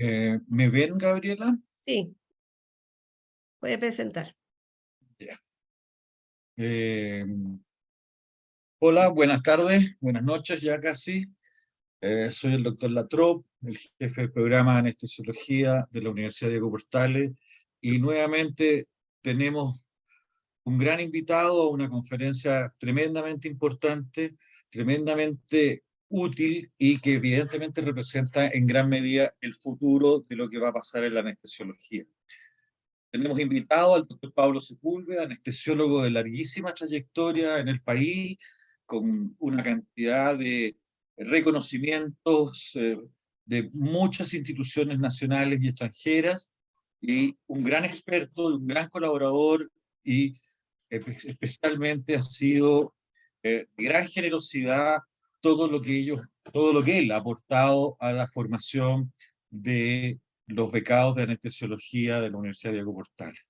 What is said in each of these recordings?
¿Me ven, Gabriela? Sí, puede presentar. Ya. Hola, buenas tardes, buenas noches ya casi. Soy el doctor Latrop, el jefe del programa de anestesiología de la Universidad Diego Portales, y nuevamente tenemos un gran invitado a una conferencia tremendamente importante, tremendamente útil y que evidentemente representa en gran medida el futuro de lo que va a pasar en la anestesiología. Tenemos invitado al doctor Pablo Sepúlveda, anestesiólogo de larguísima trayectoria en el país, con una cantidad de reconocimientos de muchas instituciones nacionales y extranjeras, y un gran experto, un gran colaborador, y especialmente ha sido de gran generosidad todo lo que él ha aportado a la formación de los becados de anestesiología de la Universidad Diego Portales.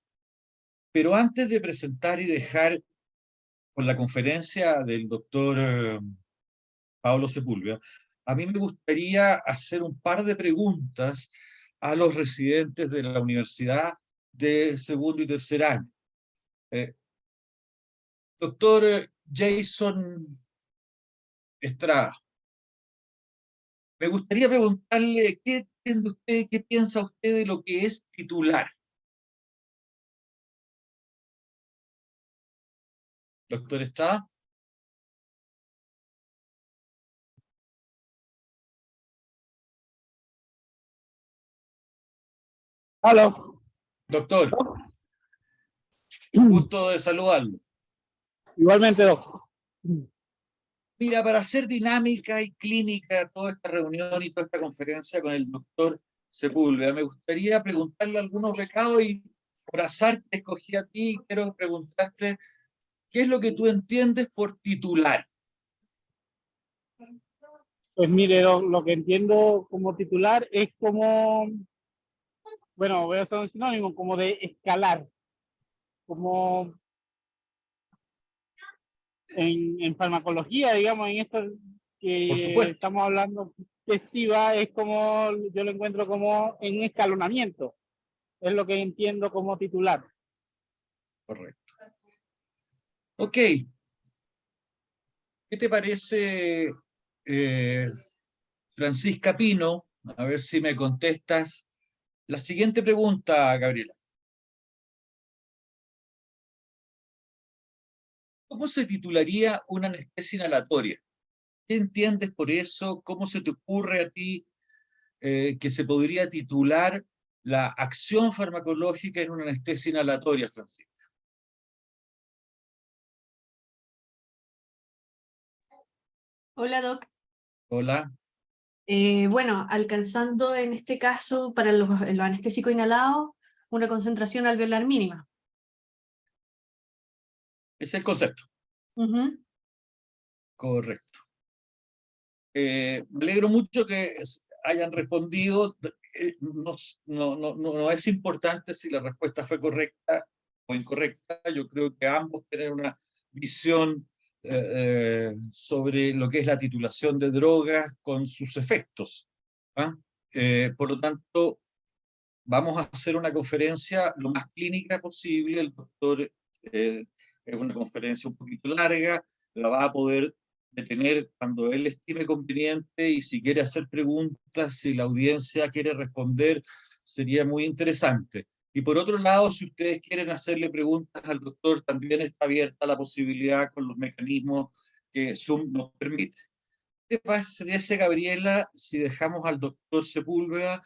Pero antes de presentar y dejar con la conferencia del doctor Pablo Sepúlveda, a mí me gustaría hacer un par de preguntas a los residentes de la universidad de segundo y tercer año. Doctor Jason Estrada, me gustaría preguntarle qué entiende usted, qué piensa usted de lo que es titular. Doctor Estrada. Hola. Doctor, gusto de saludarlo. Igualmente, Doc. Mira, para hacer dinámica y clínica toda esta reunión y toda esta conferencia con el doctor Sepúlveda, me gustaría preguntarle algunos becados y por azar te escogí a ti y quiero preguntarte qué es lo que tú entiendes por titular. Pues mire, Doc, lo que entiendo como titular es como, bueno, voy a usar un sinónimo, como de escalar, como en farmacología, digamos, en esto Por que supuesto. estamos hablando, testiva, es como, yo lo encuentro como en un escalonamiento, es lo que entiendo como titular. Correcto. Ok. ¿Qué te parece, Francisca Pino? A ver si me contestas la siguiente pregunta, Gabriela. ¿Cómo se titularía una anestesia inhalatoria? ¿Qué entiendes por eso? ¿Cómo se te ocurre a ti que se podría titular la acción farmacológica en una anestesia inhalatoria, Francisco? Hola, Doc. Hola. Bueno, alcanzando en este caso para los anestésicos inhalados una concentración alveolar mínima. Ese es el concepto. Correcto. Me alegro mucho que hayan respondido. No es importante si la respuesta fue correcta o incorrecta. Yo creo que ambos tienen una visión sobre lo que es la titulación de drogas con sus efectos. ¿Ah? Por lo tanto, vamos a hacer una conferencia lo más clínica posible. El doctor es una conferencia un poquito larga, la va a poder detener cuando él estime conveniente, y si quiere hacer preguntas, si la audiencia quiere responder, sería muy interesante. Y por otro lado, si ustedes quieren hacerle preguntas al doctor, también está abierta la posibilidad con los mecanismos que Zoom nos permite. ¿Qué parece, Gabriela, si dejamos al doctor Sepúlveda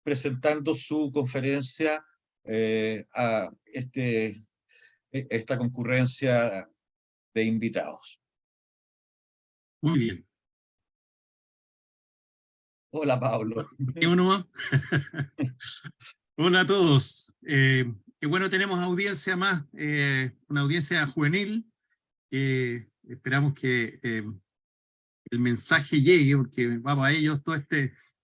presentando su conferencia a esta concurrencia de invitados? Muy bien. Hola, Pablo. Uno. Hola a todos. Qué bueno, tenemos audiencia más, una audiencia juvenil. Esperamos que el mensaje llegue, porque vamos a ellos toda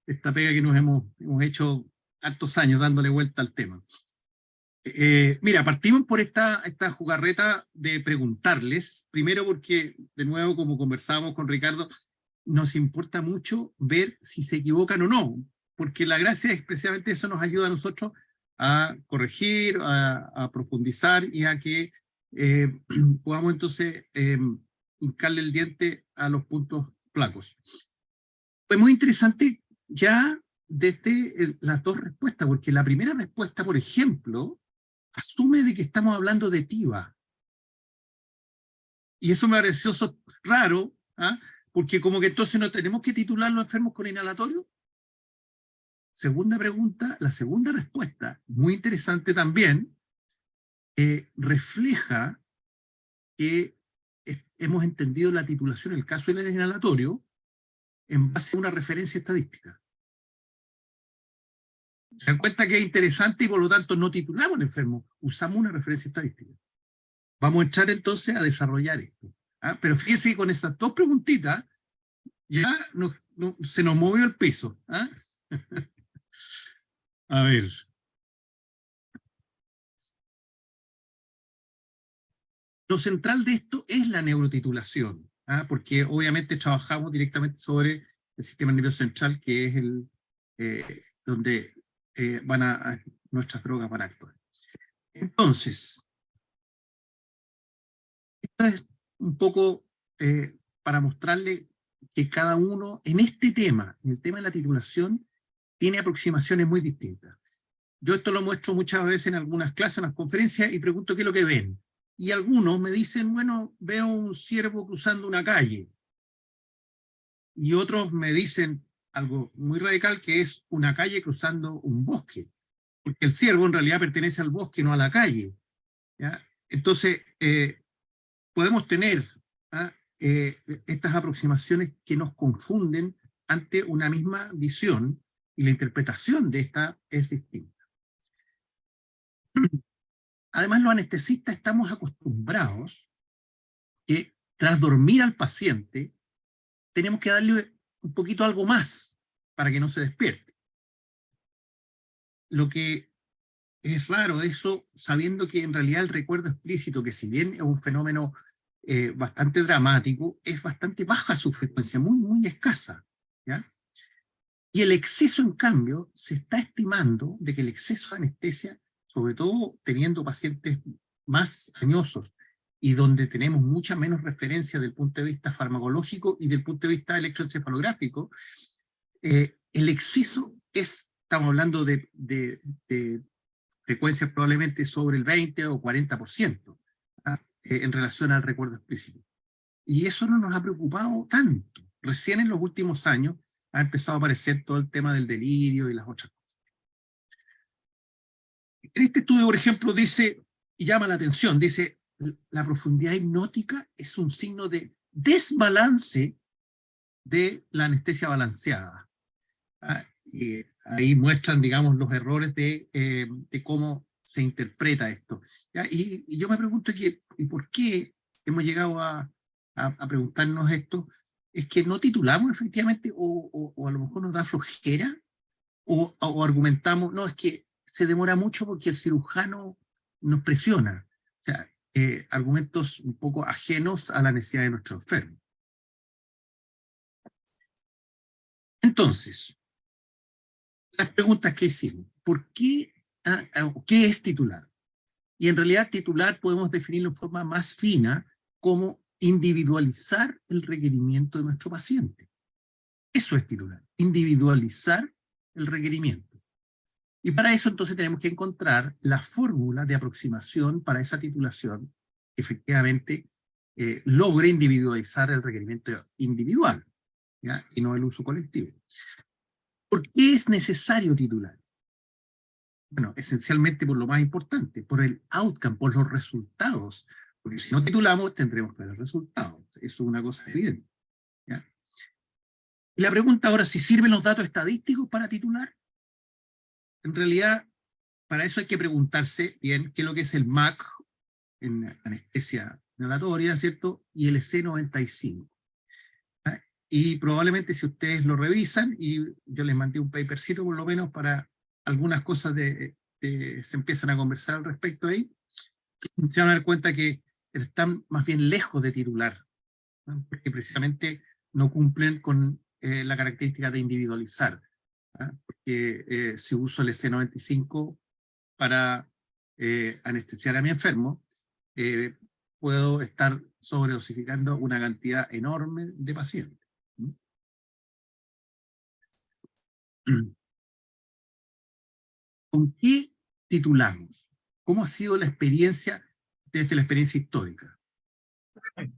esta pega que nos hemos hecho hartos años dándole vuelta al tema. Mira, partimos por esta jugarreta de preguntarles, primero porque, de nuevo, como conversábamos con Ricardo, nos importa mucho ver si se equivocan o no. porque la gracia es precisamente eso, nos ayuda a nosotros a corregir, a profundizar y a que podamos entonces hincarle el diente a los puntos flacos. Fue muy interesante ya desde las dos respuestas, porque la primera respuesta, por ejemplo, asume de que estamos hablando de TIVA. Y eso me pareció raro, ¿ah? Porque como que entonces no tenemos que titular los enfermos con inhalatorio. Segunda pregunta, la segunda respuesta, muy interesante también, refleja que hemos entendido la titulación en el caso del inhalatorio en base a una referencia estadística. Se dan cuenta que es interesante y por lo tanto no titulamos al enfermo, usamos una referencia estadística. Vamos a entrar entonces a desarrollar esto. ¿Ah? Pero fíjense que con esas dos preguntitas ya se nos movió el piso. ¿Ah? A ver. Lo central de esto es la neurotitulación, ¿ah? Porque obviamente trabajamos directamente sobre el sistema nervioso central, que es el donde nuestras drogas van a actuar. Entonces, esto es un poco para mostrarle que cada uno, en este tema, en el tema de la titulación, tiene aproximaciones muy distintas. Yo esto lo muestro muchas veces en algunas clases, en las conferencias, y pregunto qué es lo que ven. Y algunos me dicen, bueno, veo un ciervo cruzando una calle. Y otros me dicen algo muy radical, que es una calle cruzando un bosque. Porque el ciervo en realidad pertenece al bosque, no a la calle. ¿Ya? Entonces, podemos tener estas aproximaciones que nos confunden ante una misma visión, y la interpretación de esta es distinta. Además, los anestesistas estamos acostumbrados que tras dormir al paciente, tenemos que darle un poquito algo más para que no se despierte. Lo que es raro eso, sabiendo que en realidad el recuerdo explícito, que si bien es un fenómeno bastante dramático, es bastante baja su frecuencia, muy, muy escasa. ¿Ya? Y el exceso, en cambio, se está estimando de que el exceso de anestesia, sobre todo teniendo pacientes más añosos y donde tenemos mucha menos referencia del punto de vista farmacológico y del punto de vista electroencefalográfico, el exceso estamos hablando de frecuencias probablemente sobre el 20 o 40%, en relación al recuerdo explícito. Y eso no nos ha preocupado tanto. Recién en los últimos años ha empezado a aparecer todo el tema del delirio y las otras cosas. En este estudio, por ejemplo, dice, y llama la atención, dice, la profundidad hipnótica es un signo de desbalance de la anestesia balanceada. Y ahí muestran, digamos, los errores de cómo se interpreta esto. ¿Ya? Y yo me pregunto, ¿y por qué hemos llegado a preguntarnos esto? Es que no titulamos efectivamente, o a lo mejor nos da flojera, o argumentamos, no, es que se demora mucho porque el cirujano nos presiona. O sea, argumentos un poco ajenos a la necesidad de nuestro enfermo. Entonces, las preguntas que hicimos. ¿Por qué? ¿Qué es titular? Y en realidad titular podemos definirlo en forma más fina como individualizar el requerimiento de nuestro paciente. Eso es titular, individualizar el requerimiento. Y para eso entonces tenemos que encontrar la fórmula de aproximación para esa titulación que efectivamente logre individualizar el requerimiento individual, ¿ya? Y no el uso colectivo. ¿Por qué es necesario titular? Bueno, esencialmente por lo más importante, por el outcome, por los resultados. Porque si no titulamos, tendremos peores resultados. Eso es una cosa evidente. ¿Ya? Y la pregunta ahora, ¿si sirven los datos estadísticos para titular? En realidad, para eso hay que preguntarse bien qué es lo que es el MAC en anestesia inhalatoria, ¿cierto? Y el EC95. ¿Ya? Y probablemente si ustedes lo revisan, y yo les mandé un papercito por lo menos para algunas cosas se empiezan a conversar al respecto ahí, se van a dar cuenta que están más bien lejos de titular, ¿no? Porque precisamente no cumplen con la característica de individualizar. porque si uso el EC95 para anestesiar a mi enfermo, puedo estar sobredosificando una cantidad enorme de pacientes. ¿Con qué titulamos? ¿Cómo ha sido la experiencia desde la experiencia histórica?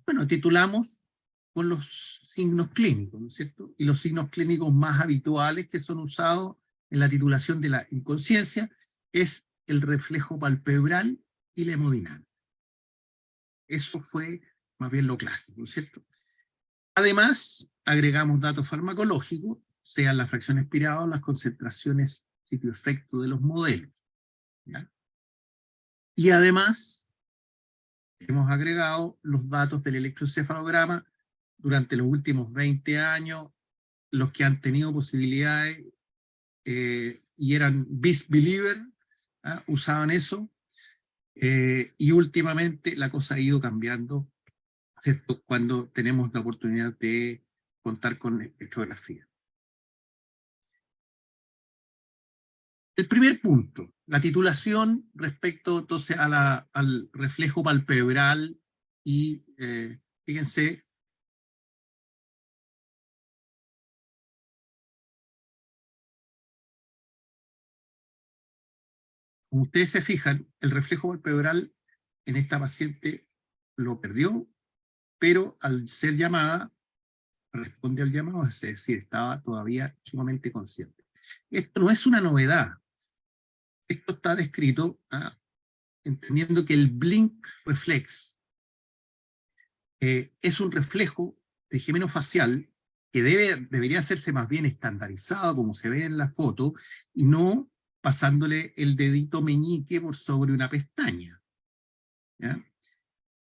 Bueno, titulamos con los signos clínicos, ¿no es cierto? Y los signos clínicos más habituales que son usados en la titulación de la inconsciencia es el reflejo palpebral y la hemodinámica. Eso fue más bien lo clásico, ¿no es cierto? Además, agregamos datos farmacológicos, sean las fracciones expiradas o las concentraciones sitio-efecto de los modelos, ¿ya? Y además, hemos agregado los datos del electroencefalograma durante los últimos 20 años, los que han tenido posibilidades y eran BIS Believer, usaban eso, y últimamente la cosa ha ido cambiando, ¿cierto? Cuando tenemos la oportunidad de contar con espectrografía. El primer punto, la titulación respecto entonces al reflejo palpebral y fíjense, como ustedes se fijan, el reflejo palpebral en esta paciente lo perdió, pero al ser llamada, responde al llamado, es decir, estaba todavía sumamente consciente. Esto no es una novedad. Esto está descrito entendiendo que el blink reflex es un reflejo trigémeno-facial que debería hacerse más bien estandarizado, como se ve en la foto, y no pasándole el dedito meñique por sobre una pestaña, ¿ya?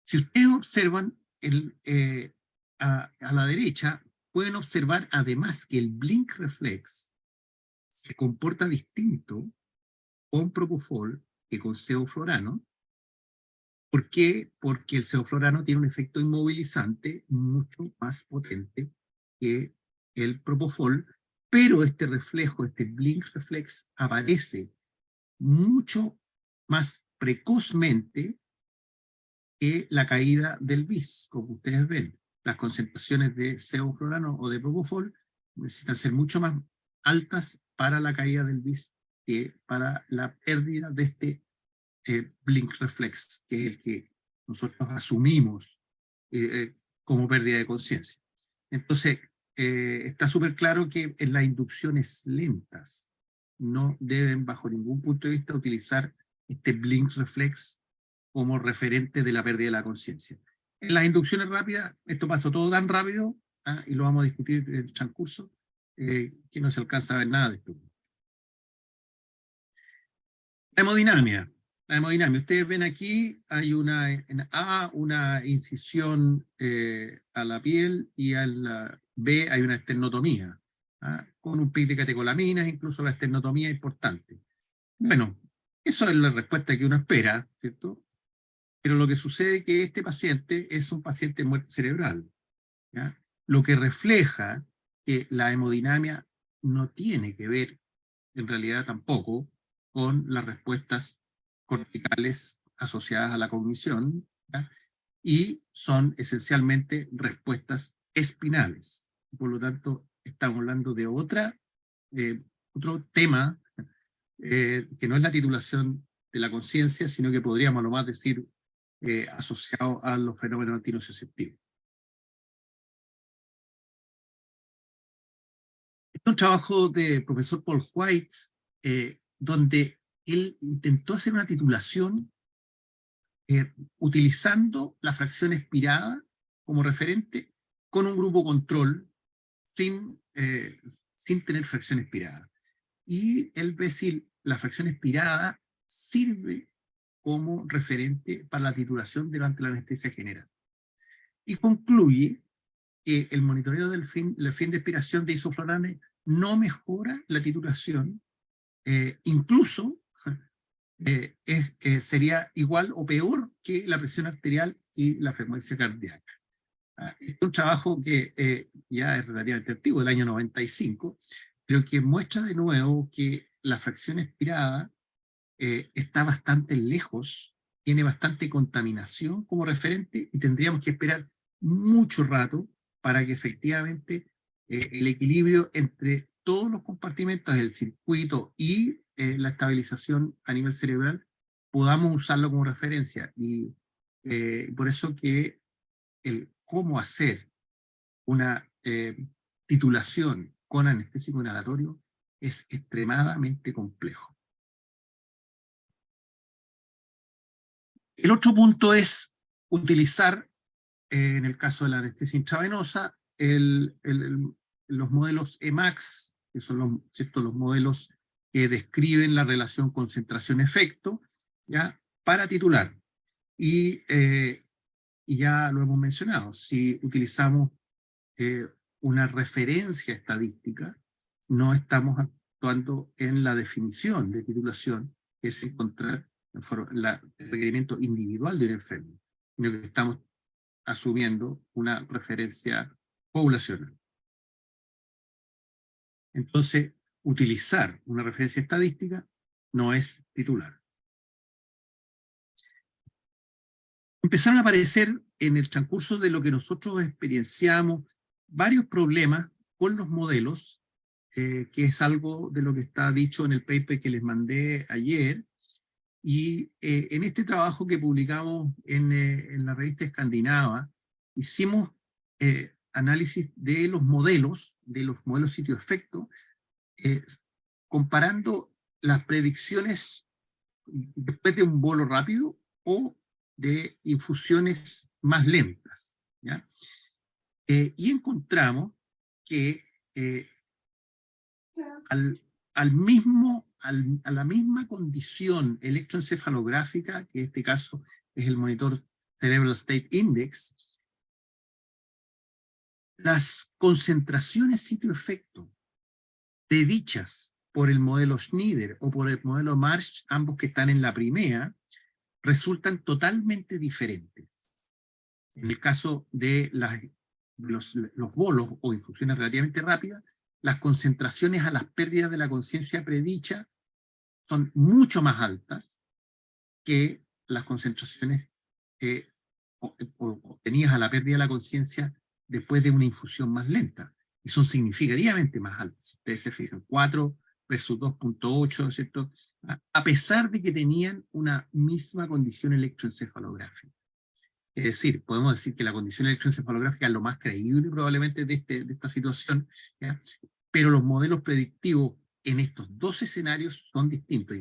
Si ustedes observan a la derecha, pueden observar además que el blink reflex se comporta distinto con propofol que con sevoflurano. ¿Por qué? Porque el sevoflurano tiene un efecto inmovilizante mucho más potente que el propofol, pero este reflejo, este blink reflex, aparece mucho más precozmente que la caída del BIS, como ustedes ven. Las concentraciones de sevoflurano o de propofol necesitan ser mucho más altas para la caída del BIS que para la pérdida de este blink reflex, que es el que nosotros asumimos como pérdida de conciencia. Entonces, está súper claro que en las inducciones lentas no deben bajo ningún punto de vista utilizar este blink reflex como referente de la pérdida de la conciencia. En las inducciones rápidas, esto pasa todo tan rápido, y lo vamos a discutir en el transcurso, que no se alcanza a ver nada de esto. La hemodinamia. La hemodinamia. Ustedes ven aquí, hay una incisión a la piel, y en la B hay una esternotomía, con un pic de catecolaminas, incluso la esternotomía es importante. Bueno, eso es la respuesta que uno espera, ¿cierto? Pero lo que sucede es que este paciente es un paciente de muerte cerebral, ¿ya? Lo que refleja que la hemodinamia no tiene que ver, en realidad tampoco, con las respuestas corticales asociadas a la cognición, ¿ya? Y son esencialmente respuestas espinales. Por lo tanto, estamos hablando de otro tema que no es la titulación de la conciencia, sino que podríamos nomás decir asociado a los fenómenos antinociceptivos. Este es un trabajo del profesor Paul White, donde él intentó hacer una titulación utilizando la fracción expirada como referente con un grupo control sin tener fracción expirada. Y él ve si la fracción expirada sirve como referente para la titulación durante la anestesia general. Y concluye que el monitoreo del fin de expiración de isoflurane no mejora la titulación, incluso sería igual o peor que la presión arterial y la frecuencia cardíaca. Es un trabajo que ya es relativamente antiguo, del año 95, pero que muestra de nuevo que la fracción expirada está bastante lejos, tiene bastante contaminación como referente, y tendríamos que esperar mucho rato para que efectivamente el equilibrio entre todos los compartimentos del circuito y la estabilización a nivel cerebral podamos usarlo como referencia. Y por eso que el cómo hacer una titulación con anestésico inhalatorio es extremadamente complejo. El otro punto es utilizar, en el caso de la anestesia intravenosa, los modelos EMAX, que son los modelos que describen la relación concentración-efecto, ¿ya?, para titular. Y ya lo hemos mencionado, si utilizamos una referencia estadística, no estamos actuando en la definición de titulación, que es encontrar el requerimiento individual de un enfermo, sino que estamos asumiendo una referencia poblacional. Entonces, utilizar una referencia estadística no es titular. Empezaron a aparecer en el transcurso de lo que nosotros experienciamos varios problemas con los modelos, que es algo de lo que está dicho en el paper que les mandé ayer, y en este trabajo que publicamos en la revista Escandinava, hicimos análisis de los modelos sitio-efecto, comparando las predicciones después de un bolo rápido o de infusiones más lentas, ¿ya? Y encontramos que a la misma condición electroencefalográfica, que en este caso es el monitor Cerebral State Index, las concentraciones sitio-efecto predichas por el modelo Schneider o por el modelo Marsh, ambos que están en la primera, resultan totalmente diferentes. En el caso de los bolos o infusiones relativamente rápidas, las concentraciones a las pérdidas de la conciencia predicha son mucho más altas que las concentraciones obtenidas a la pérdida de la conciencia después de una infusión más lenta. Y son significativamente más altas. Si ustedes se fijan, 4 versus 2.8, ¿cierto? A pesar de que tenían una misma condición electroencefalográfica. Es decir, podemos decir que la condición electroencefalográfica es lo más creíble probablemente de esta situación, ¿ya? Pero los modelos predictivos en estos dos escenarios son distintos.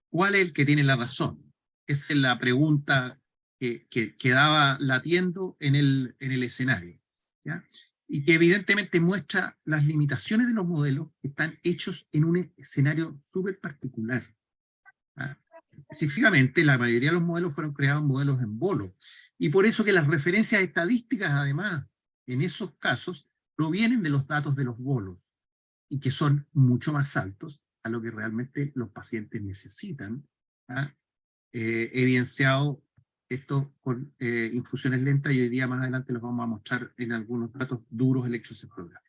¿Cuál es el que tiene la razón? Esa es la pregunta que quedaba latiendo en el escenario, ¿ya? Y que evidentemente muestra las limitaciones de los modelos que están hechos en un escenario súper particular, ¿ya? Específicamente, la mayoría de los modelos fueron creados modelos en bolo. Y por eso que las referencias estadísticas, además, en esos casos, provienen de los datos de los bolos, y que son mucho más altos a lo que realmente los pacientes necesitan, ¿ah? Evidenciado esto con infusiones lentas, y hoy día más adelante los vamos a mostrar en algunos datos duros electroencefalográficos.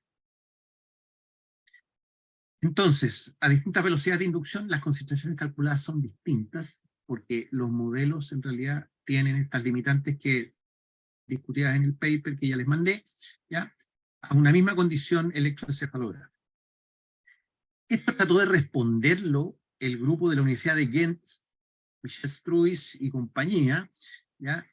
Entonces, a distintas velocidades de inducción, las concentraciones calculadas son distintas, porque los modelos en realidad tienen estas limitantes que discutidas en el paper que ya les mandé, ¿ya?, a una misma condición electroencefalográfica. Esto trató de responderlo el grupo de la Universidad de Ghent, Michel Struis y compañía, ¿ya?,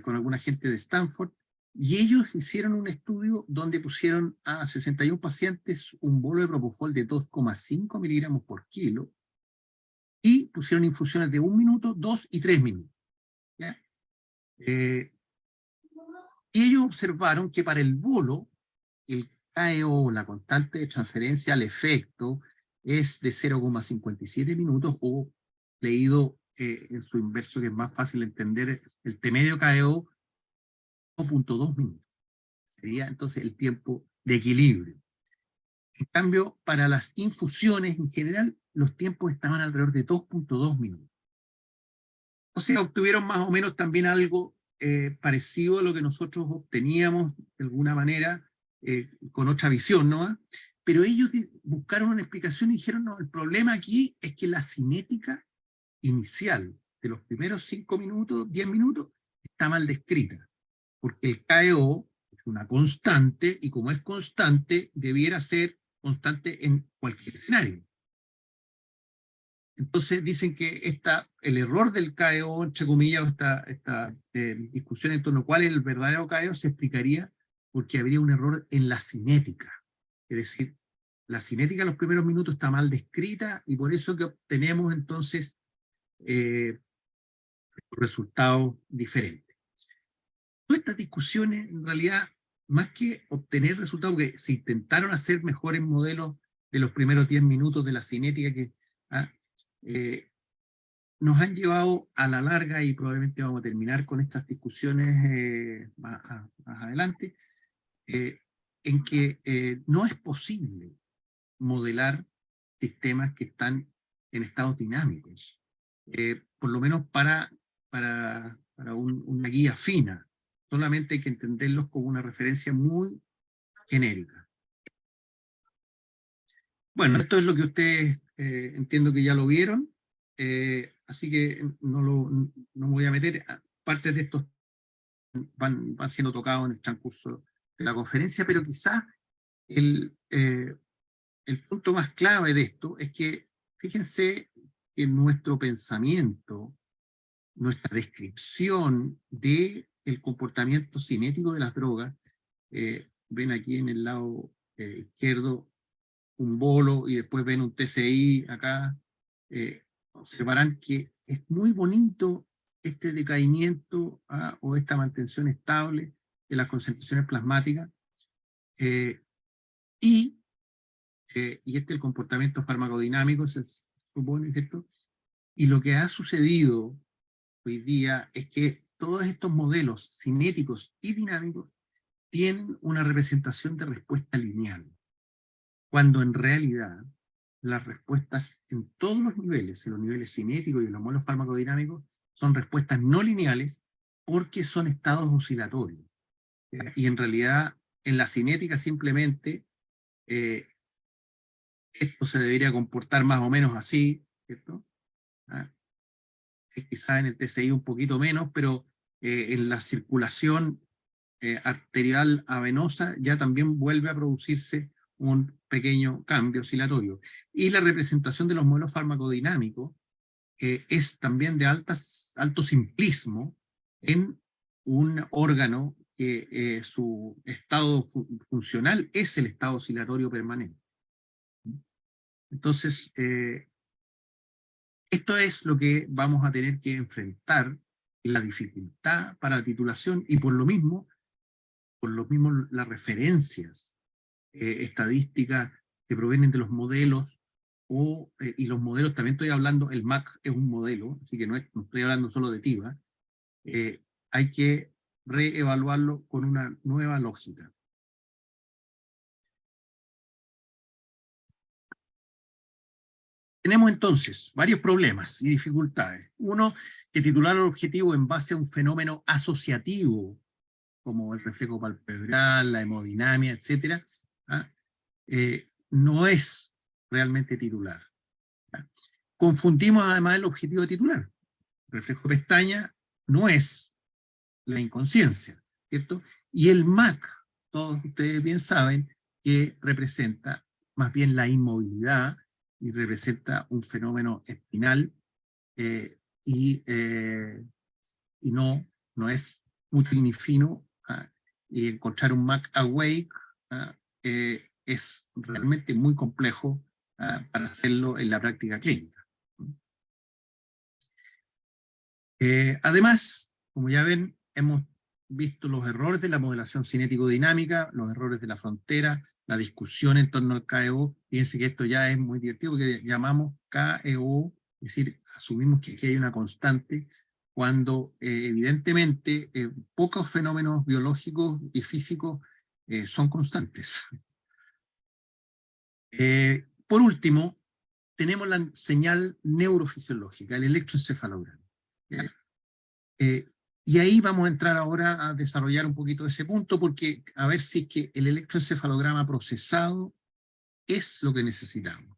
con alguna gente de Stanford, y ellos hicieron un estudio donde pusieron a 61 pacientes un bolo de propofol de 2,5 miligramos por kilo, y pusieron infusiones de 1 minuto, 2 y 3 minutos. ¿Ya? Y ellos observaron que para el bolo, el KEO, la constante de transferencia al efecto, es de 0,57 minutos, o leído en su inverso, que es más fácil entender, el T medio KEO, 1.2 minutos. Sería entonces el tiempo de equilibrio. En cambio, para las infusiones en general, los tiempos estaban alrededor de 2.2 minutos. O sea, obtuvieron más o menos también algo parecido a lo que nosotros obteníamos de alguna manera con otra visión, ¿no? pero ellos buscaron una explicación y dijeron, no, el problema aquí es que la cinética inicial de los primeros 5 minutos, 10 minutos, está mal descrita, porque el KEO es una constante, y como es constante, debiera ser constante en cualquier escenario. Entonces dicen que el error del KEO, entre comillas, esta discusión en torno a cuál es el verdadero KEO, se explicaría porque habría un error en la cinética. Es decir, la cinética en los primeros minutos está mal descrita, y por eso que obtenemos entonces resultados diferentes. Todas estas discusiones, en realidad, más que obtener resultados, porque se intentaron hacer mejores modelos de los primeros 10 minutos de la cinética, que nos han llevado a la larga, y probablemente vamos a terminar con estas discusiones más adelante, en que no es posible modelar sistemas que están en estados dinámicos, por lo menos para una guía fina. Solamente hay que entenderlos como una referencia muy genérica. Bueno, esto es lo que ustedes entiendo que ya lo vieron, así que no me voy a meter. Partes de estos van siendo tocados en el transcurso de la conferencia, pero quizás el punto más clave de esto es que, fíjense que nuestro pensamiento, nuestra descripción del comportamiento cinético de las drogas, ven aquí en el lado izquierdo un bolo, y después ven un TCI acá, observarán que es muy bonito este decaimiento o esta mantención estable de las concentraciones plasmáticas, y este es el comportamiento farmacodinámico, se supone, ¿cierto? Y lo que ha sucedido hoy día es que todos estos modelos cinéticos y dinámicos tienen una representación de respuesta lineal, cuando en realidad las respuestas en todos los niveles, en los niveles cinéticos y en los modelos farmacodinámicos, son respuestas no lineales porque son estados oscilatorios. Y en realidad en la cinética simplemente esto se debería comportar más o menos así, ¿cierto? Quizá en el TCI un poquito menos, pero en la circulación arterial avenosa ya también vuelve a producirse un pequeño cambio oscilatorio. Y la representación de los modelos farmacodinámicos es también de alto simplismo en un órgano que su estado funcional es el estado oscilatorio permanente. Entonces, esto es lo que vamos a tener que enfrentar, la dificultad para la titulación, y por lo mismo las referencias estadísticas que provienen de los modelos, y los modelos también estoy hablando, el MAC es un modelo, así que no estoy hablando solo de TIVA, hay que reevaluarlo con una nueva lógica. Tenemos entonces varios problemas y dificultades. Uno, que titular el objetivo en base a un fenómeno asociativo, como el reflejo palpebral, la hemodinamia, etc., no es realmente titular. Confundimos además el objetivo de titular. El reflejo de pestaña no es la inconsciencia, ¿cierto? Y el MAC, todos ustedes bien saben, que representa más bien la inmovilidad, y representa un fenómeno espinal, y no es útil ni fino, y encontrar un MAC awake es realmente muy complejo para hacerlo en la práctica clínica. Además, como ya ven, hemos visto los errores de la modelación cinético-dinámica, los errores de la frontera, la discusión en torno al KEO. Fíjense que esto ya es muy divertido porque llamamos KEO, es decir, asumimos que aquí hay una constante, cuando evidentemente pocos fenómenos biológicos y físicos son constantes. Por último, tenemos la señal neurofisiológica, el electroencefalograma. Y ahí vamos a entrar ahora a desarrollar un poquito ese punto, porque a ver si es que el electroencefalograma procesado es lo que necesitamos.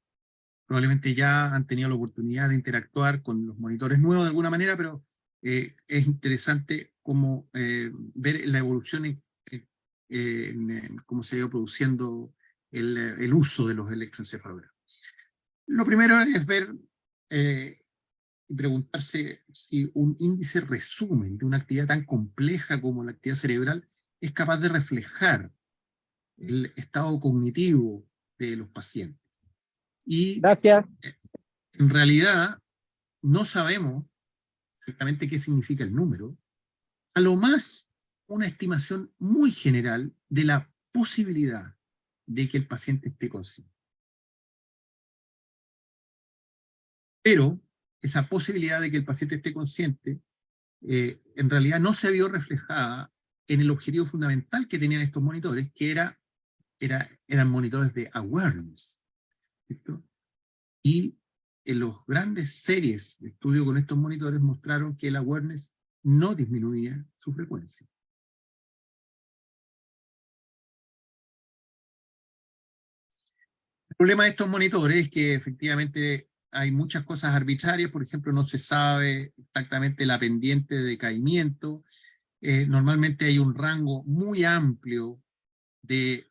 Probablemente ya han tenido la oportunidad de interactuar con los monitores nuevos de alguna manera, pero es interesante cómo ver la evolución en cómo se ha ido produciendo el uso de los electroencefalogramas. Lo primero es ver y preguntarse si un índice resumen de una actividad tan compleja como la actividad cerebral es capaz de reflejar el estado cognitivo de los pacientes. Y Gracias. en realidad no sabemos exactamente qué significa el número, a lo más una estimación muy general de la posibilidad de que el paciente esté consciente. Pero esa posibilidad de que el paciente esté consciente en realidad no se vio reflejada en el objetivo fundamental que tenían estos monitores, que eran monitores de awareness, ¿cierto? Y en las grandes series de estudio con estos monitores mostraron que el awareness no disminuía su frecuencia. El problema de estos monitores es que efectivamente hay muchas cosas arbitrarias. Por ejemplo, no se sabe exactamente la pendiente de decaimiento. Normalmente hay un rango muy amplio de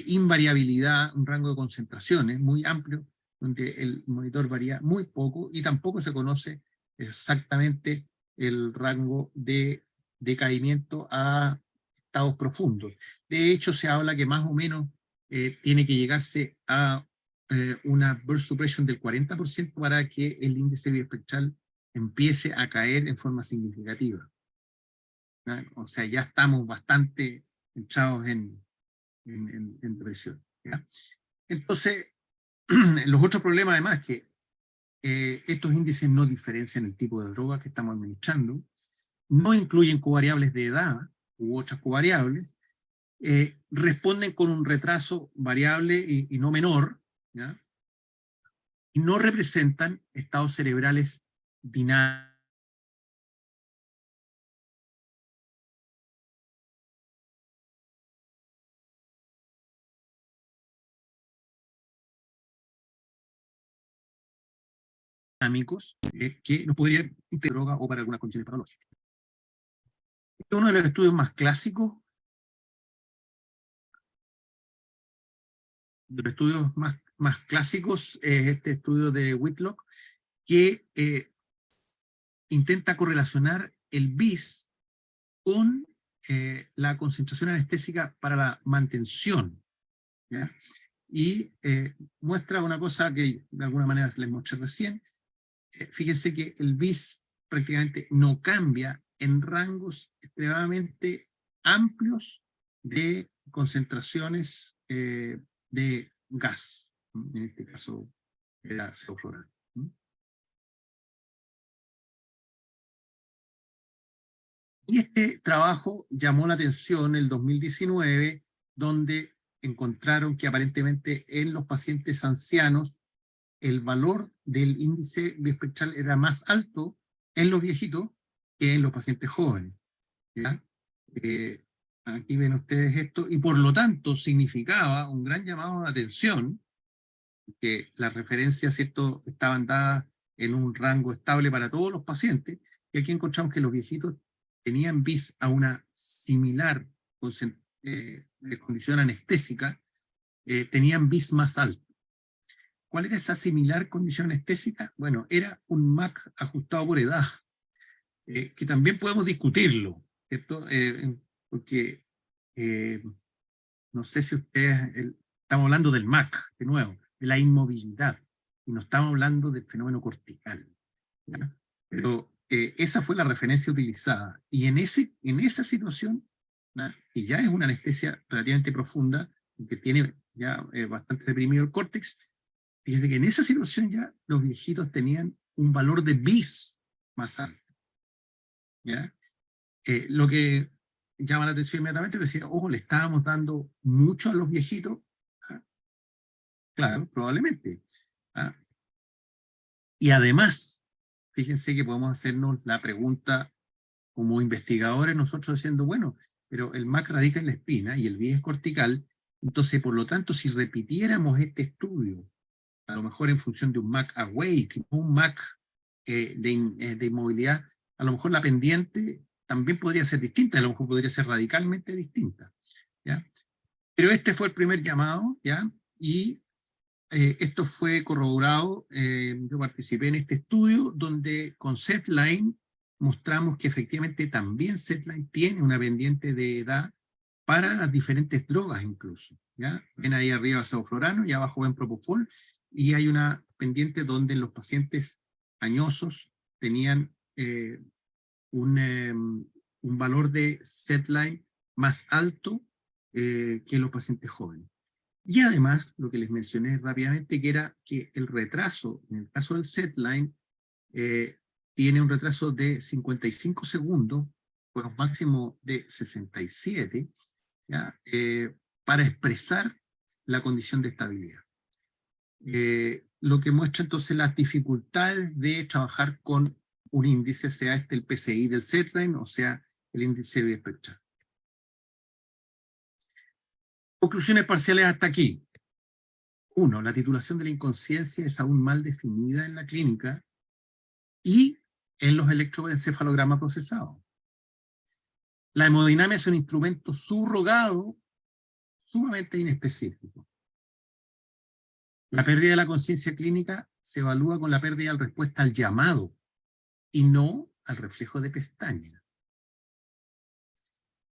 invariabilidad, un rango de concentraciones muy amplio, donde el monitor varía muy poco y tampoco se conoce exactamente el rango de decaimiento a estados profundos. De hecho, se habla que más o menos tiene que llegarse a una burst suppression del 40% para que el índice biespectral empiece a caer en forma significativa. ¿No? O sea, ya estamos bastante entrados en depresión. ¿Ya? Entonces, los otros problemas además es que estos índices no diferencian el tipo de droga que estamos administrando, no incluyen covariables de edad u otras covariables, responden con un retraso variable y no menor, ¿ya? Y no representan estados cerebrales dinámicos. Que nos podrían integrar droga o para algunas condiciones patológicas. Este es uno de los estudios más clásicos, de los estudios más clásicos es este estudio de Whitlock, que intenta correlacionar el BIS con la concentración anestésica para la mantención, ¿ya? Y muestra una cosa que de alguna manera les mostré recién. Fíjense que el BIS prácticamente no cambia en rangos extremadamente amplios de concentraciones de gas, en este caso era cefalorradio. Y este trabajo llamó la atención en el 2019, donde encontraron que aparentemente en los pacientes ancianos el valor del índice biespectral era más alto en los viejitos que en los pacientes jóvenes. ¿Ya? Aquí ven ustedes esto, y por lo tanto significaba un gran llamado de atención, que las referencias, ¿cierto?, estaban dadas en un rango estable para todos los pacientes, y aquí encontramos que los viejitos tenían BIS a una similar condición anestésica, tenían BIS más alto. ¿Cuál era esa similar condición anestésica? Bueno, era un MAC ajustado por edad, que también podemos discutirlo, ¿cierto? Porque no sé si ustedes, estamos hablando del MAC, de nuevo, de la inmovilidad, y no estamos hablando del fenómeno cortical, ¿ya? Pero esa fue la referencia utilizada, y en esa situación, ¿ya? Y ya es una anestesia relativamente profunda, que tiene ya bastante deprimido el córtex. Fíjense que en esa situación ya los viejitos tenían un valor de BIS más alto, ¿ya? Lo que llama la atención inmediatamente es decir, ojo, le estábamos dando mucho a los viejitos. ¿Ah? Claro, probablemente. ¿Ah? Y además, fíjense que podemos hacernos la pregunta como investigadores nosotros diciendo, bueno, pero el MAC radica en la espina y el BIS es cortical, Entonces, por lo tanto, si repitiéramos este estudio, a lo mejor en función de un MAC awake, un MAC de inmovilidad, a lo mejor la pendiente también podría ser distinta, a lo mejor podría ser radicalmente distinta, ¿ya? Pero este fue el primer llamado, ¿ya? Y esto fue corroborado, yo participé en este estudio, donde con SETLINE mostramos que efectivamente también SETLINE tiene una pendiente de edad para las diferentes drogas incluso, ¿ya? Ven ahí arriba sevoflurano y abajo ven propofol, y hay una pendiente donde los pacientes añosos tenían un valor de SETLINE más alto que los pacientes jóvenes. Y además, lo que les mencioné rápidamente, que era que el retraso, en el caso del SETLINE, tiene un retraso de 55 segundos, pues un máximo de 67, ¿ya? Para expresar la condición de estabilidad. Lo que muestra entonces las dificultades de trabajar con un índice, sea este el PCI del SETLINE, o sea el índice biespectral. Conclusiones parciales hasta aquí. 1. La titulación de la inconsciencia es aún mal definida en la clínica y en los electroencefalogramas procesados. La hemodinamia es un instrumento subrogado sumamente inespecífico. La pérdida de la conciencia clínica se evalúa con la pérdida de respuesta al llamado y no al reflejo de pestaña.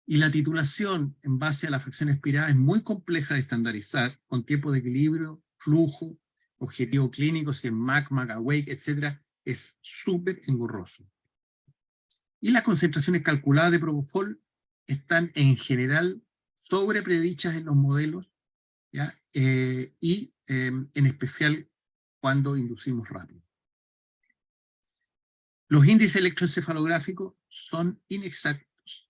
Y la titulación en base a la fracción expirada es muy compleja de estandarizar, con tiempo de equilibrio, flujo, objetivo clínico, si es MAC, MAC awake, etc. Es súper engorroso. Y las concentraciones calculadas de propofol están en general sobre predichas en los modelos, ¿ya? En especial cuando inducimos rápido. Los índices electroencefalográficos son inexactos.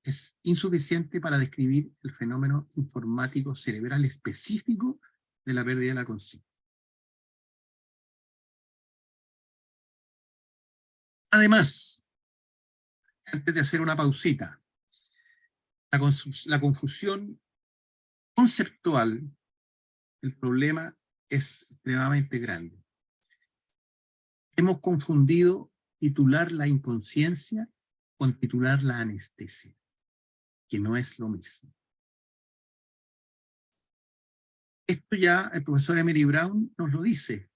Es insuficiente para describir el fenómeno informático cerebral específico de la pérdida de la conciencia. Además, antes de hacer una pausita, la confusión conceptual del problema es extremadamente grande. Hemos confundido titular la inconsciencia con titular la anestesia, que no es lo mismo. Esto ya el profesor Emery Brown nos dice,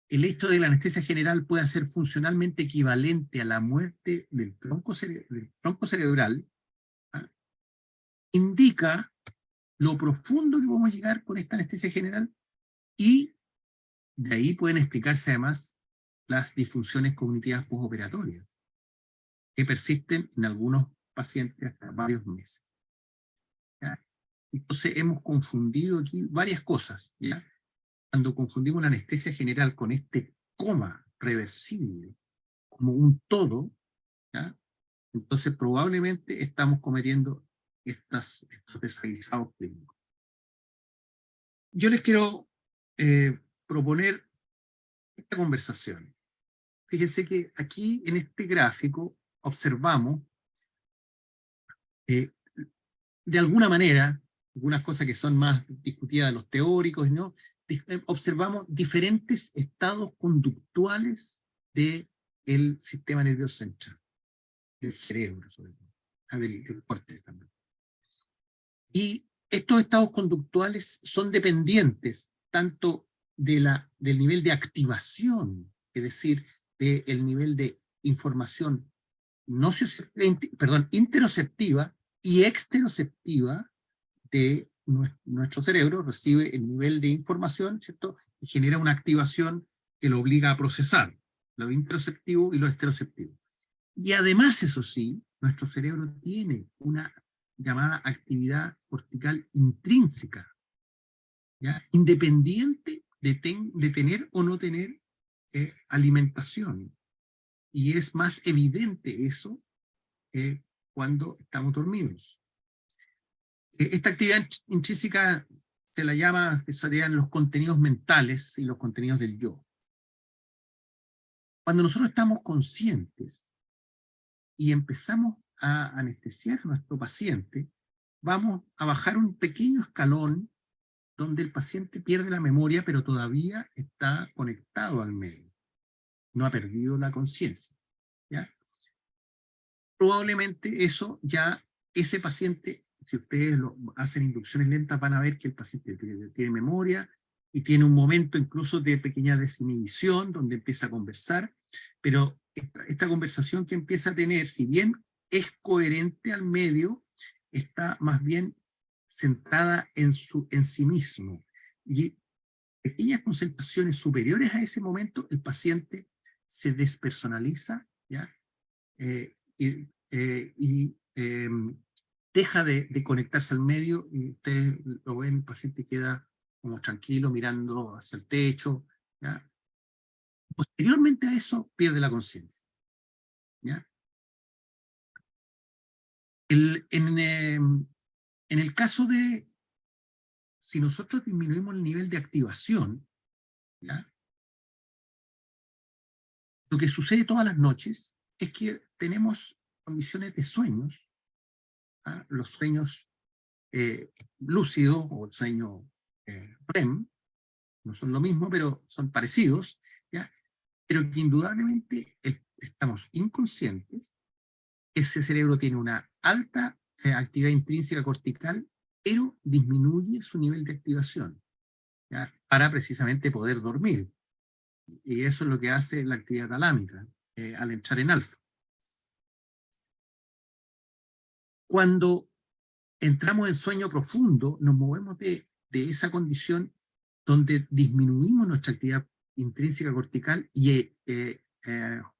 el hecho de la anestesia general puede ser funcionalmente equivalente a la muerte del tronco cerebral, ¿ah? Indica lo profundo que podemos llegar con esta anestesia general, y de ahí pueden explicarse además las disfunciones cognitivas postoperatorias, que persisten en algunos pacientes hasta varios meses, ¿ya? Entonces hemos confundido aquí varias cosas, ¿ya? Cuando confundimos la anestesia general con este coma reversible como un todo, ¿ya? Entonces probablemente estamos cometiendo estos desaguisados clínicos. Yo les quiero proponer esta conversación. Fíjense que aquí en este gráfico observamos de alguna manera, algunas cosas que son más discutidas de los teóricos, ¿no? Observamos diferentes estados conductuales del sistema nervioso central, del cerebro sobre todo, del córtex también. Y estos estados conductuales son dependientes tanto del nivel de activación, es decir, del nivel de información interoceptiva y exteroceptiva de nuestro cerebro. Recibe el nivel de información, ¿cierto? Y genera una activación que lo obliga a procesar lo interoceptivo y lo exteroceptivo. Y además, eso sí, nuestro cerebro tiene una llamada actividad cortical intrínseca, ¿ya? Independiente de tener o no tener alimentación. Y es más evidente eso cuando estamos dormidos. Esta actividad intrínseca se la llama, que serían los contenidos mentales y los contenidos del yo. Cuando nosotros estamos conscientes y empezamos a anestesiar a nuestro paciente, vamos a bajar un pequeño escalón donde el paciente pierde la memoria, pero todavía está conectado al medio. No ha perdido la conciencia, ¿ya? Probablemente ese paciente, si ustedes hacen inducciones lentas, van a ver que el paciente tiene memoria y tiene un momento incluso de pequeña desinhibición, donde empieza a conversar, pero esta conversación que empieza a tener, si bien es coherente al medio, está más bien centrada en sí mismo. Y pequeñas concentraciones superiores a ese momento, el paciente se despersonaliza, ¿ya? Deja de conectarse al medio, y ustedes lo ven, el paciente queda como tranquilo, mirando hacia el techo, ¿ya? Posteriormente a eso, pierde la conciencia, ¿ya? En el caso de, si nosotros disminuimos el nivel de activación, ¿ya? Lo que sucede todas las noches es que tenemos condiciones de sueños, ¿ah? Los sueños lúcidos o el sueño REM, no son lo mismo, pero son parecidos, ¿ya? Pero que indudablemente estamos inconscientes, ese cerebro tiene una alta actividad intrínseca cortical, pero disminuye su nivel de activación, ¿ya? Para precisamente poder dormir. Y eso es lo que hace la actividad talámica al entrar en alfa. Cuando entramos en sueño profundo, nos movemos de esa condición donde disminuimos nuestra actividad intrínseca cortical y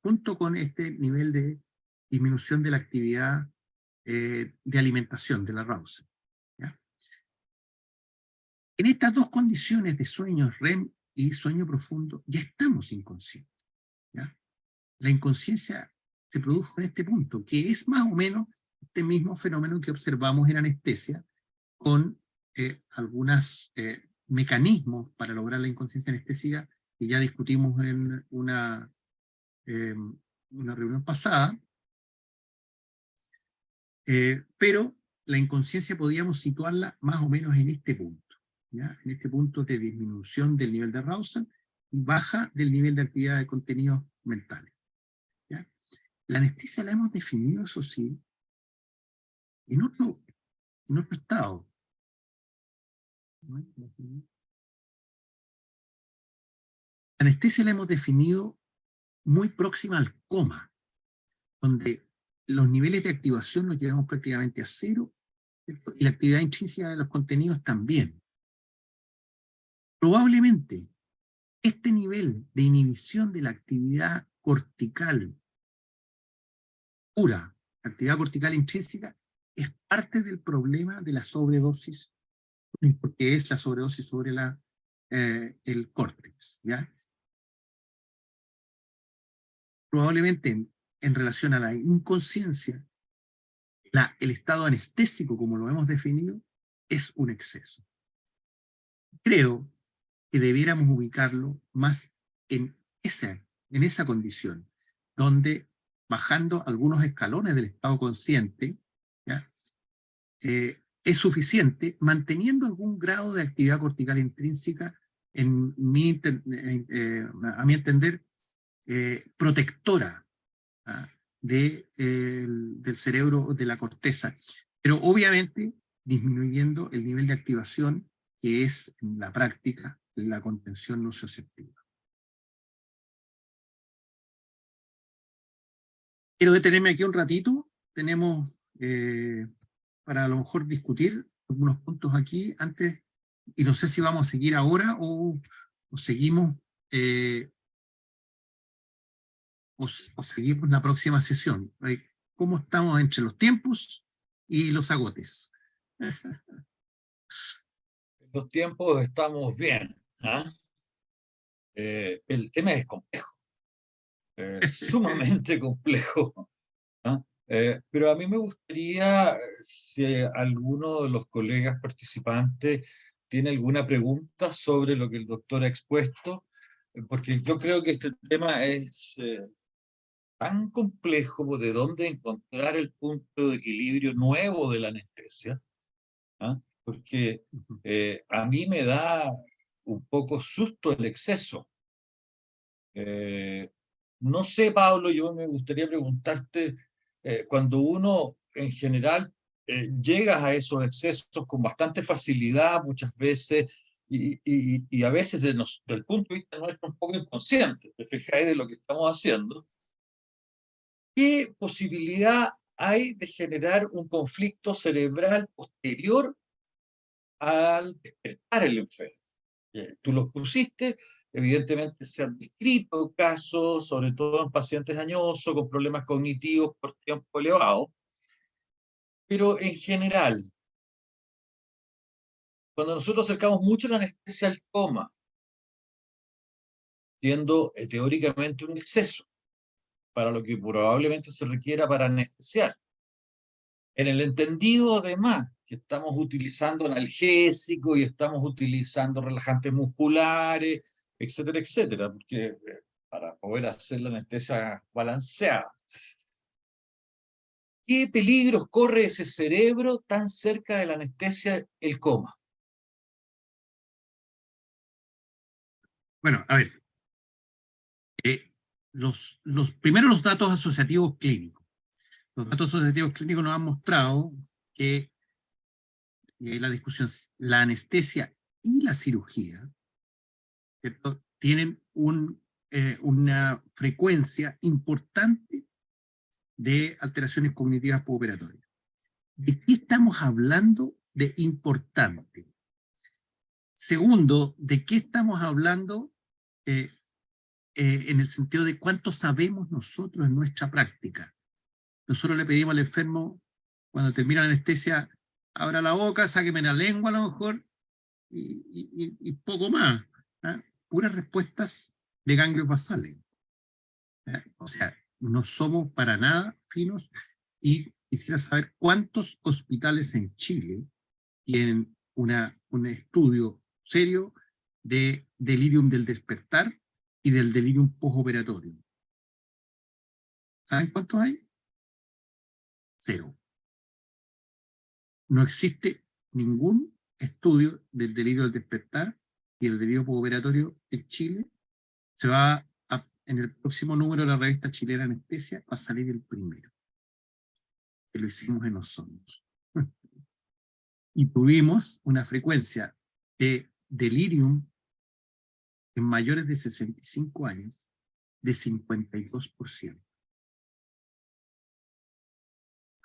junto con este nivel de disminución de la actividad de alimentación, de la arousal, ¿ya? En estas dos condiciones de sueño REM y sueño profundo, ya estamos inconscientes, ¿ya? La inconsciencia se produjo en este punto, que es más o menos este mismo fenómeno que observamos en anestesia, con algunos mecanismos para lograr la inconsciencia anestésica, que ya discutimos en una reunión pasada, pero la inconsciencia podíamos situarla más o menos en este punto, ¿ya? En este punto de disminución del nivel de arousal y baja del nivel de actividad de contenidos mentales, ¿ya? La anestesia la hemos definido, eso sí, en otro estado. La anestesia la hemos definido muy próxima al coma, donde los niveles de activación los llevamos prácticamente a cero, ¿cierto? Y la actividad intrínseca de los contenidos también. Probablemente este nivel de inhibición de la actividad cortical pura, actividad cortical intrínseca, es parte del problema de la sobredosis, porque es la sobredosis sobre el córtex, ¿ya? Probablemente en relación a la inconsciencia, el estado anestésico, como lo hemos definido, es un exceso. Creo que debiéramos ubicarlo más en esa condición, donde bajando algunos escalones del estado consciente, ¿ya? Es suficiente, manteniendo algún grado de actividad cortical intrínseca, a mi entender, protectora, ¿ah? Del cerebro, de la corteza, pero obviamente disminuyendo el nivel de activación, que es en la práctica la contención nocioceptiva. Quiero detenerme aquí un ratito, tenemos para a lo mejor discutir algunos puntos aquí antes, y no sé si vamos a seguir ahora o seguimos o seguimos la próxima sesión. ¿Cómo estamos entre los tiempos y los agotes? Los tiempos estamos bien, ¿ah? El tema es complejo, sumamente complejo, ¿ah? Pero a mí me gustaría, si alguno de los colegas participantes tiene alguna pregunta sobre lo que el doctor ha expuesto, porque yo creo que este tema es tan complejo de dónde encontrar el punto de equilibrio nuevo de la anestesia, ¿ah? Porque a mí me da un poco susto el exceso. No sé, Pablo, yo me gustaría preguntarte, cuando uno en general llega a esos excesos con bastante facilidad muchas veces, y a veces del punto de vista nuestro un poco inconsciente, te fijáis de lo que estamos haciendo, ¿qué posibilidad hay de generar un conflicto cerebral posterior al despertar el enfermo? Tú los pusiste, evidentemente se han descrito casos, sobre todo en pacientes añosos, con problemas cognitivos por tiempo elevado, pero en general, cuando nosotros acercamos mucho la anestesia al coma, siendo teóricamente un exceso para lo que probablemente se requiera para anestesiar, en el entendido además que estamos utilizando analgésicos y estamos utilizando relajantes musculares, etcétera, etcétera, porque para poder hacer la anestesia balanceada. ¿Qué peligros corre ese cerebro tan cerca de la anestesia, el coma? Bueno, a ver, primero los datos asociativos clínicos. Los datos asociativos clínicos nos han mostrado que, y ahí la discusión, la anestesia y la cirugía, ¿cierto?, tienen una frecuencia importante de alteraciones cognitivas postoperatorias. ¿De qué estamos hablando de importante? Segundo, ¿de qué estamos hablando en el sentido de cuánto sabemos nosotros en nuestra práctica? Nosotros le pedimos al enfermo, cuando termina la anestesia, abra la boca, sáqueme la lengua a lo mejor, y poco más. ¿Ah? Puras respuestas de ganglios basales. ¿Ah? O sea, no somos para nada finos, y quisiera saber cuántos hospitales en Chile tienen un estudio serio de delirium del despertar y del delirium postoperatorio. ¿Saben cuántos hay? 0. No existe ningún estudio del delirio del despertar y el delirio postoperatorio en Chile. En el próximo número de la revista chilena Anestesia va a salir el primero, que lo hicimos en Osorno. Y tuvimos una frecuencia de delirium en mayores de 65 años de 52%.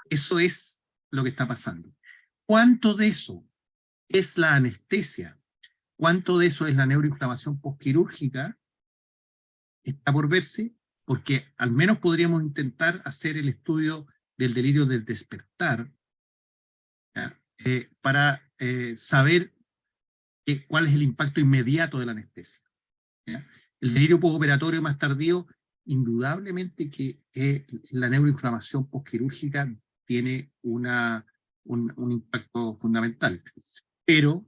Eso es lo que está pasando. ¿Cuánto de eso es la anestesia? ¿Cuánto de eso es la neuroinflamación postquirúrgica? Está por verse, porque al menos podríamos intentar hacer el estudio del delirio del despertar, para saber cuál es el impacto inmediato de la anestesia. ¿Ya? El delirio postoperatorio más tardío, indudablemente que la neuroinflamación postquirúrgica tiene un impacto fundamental. Pero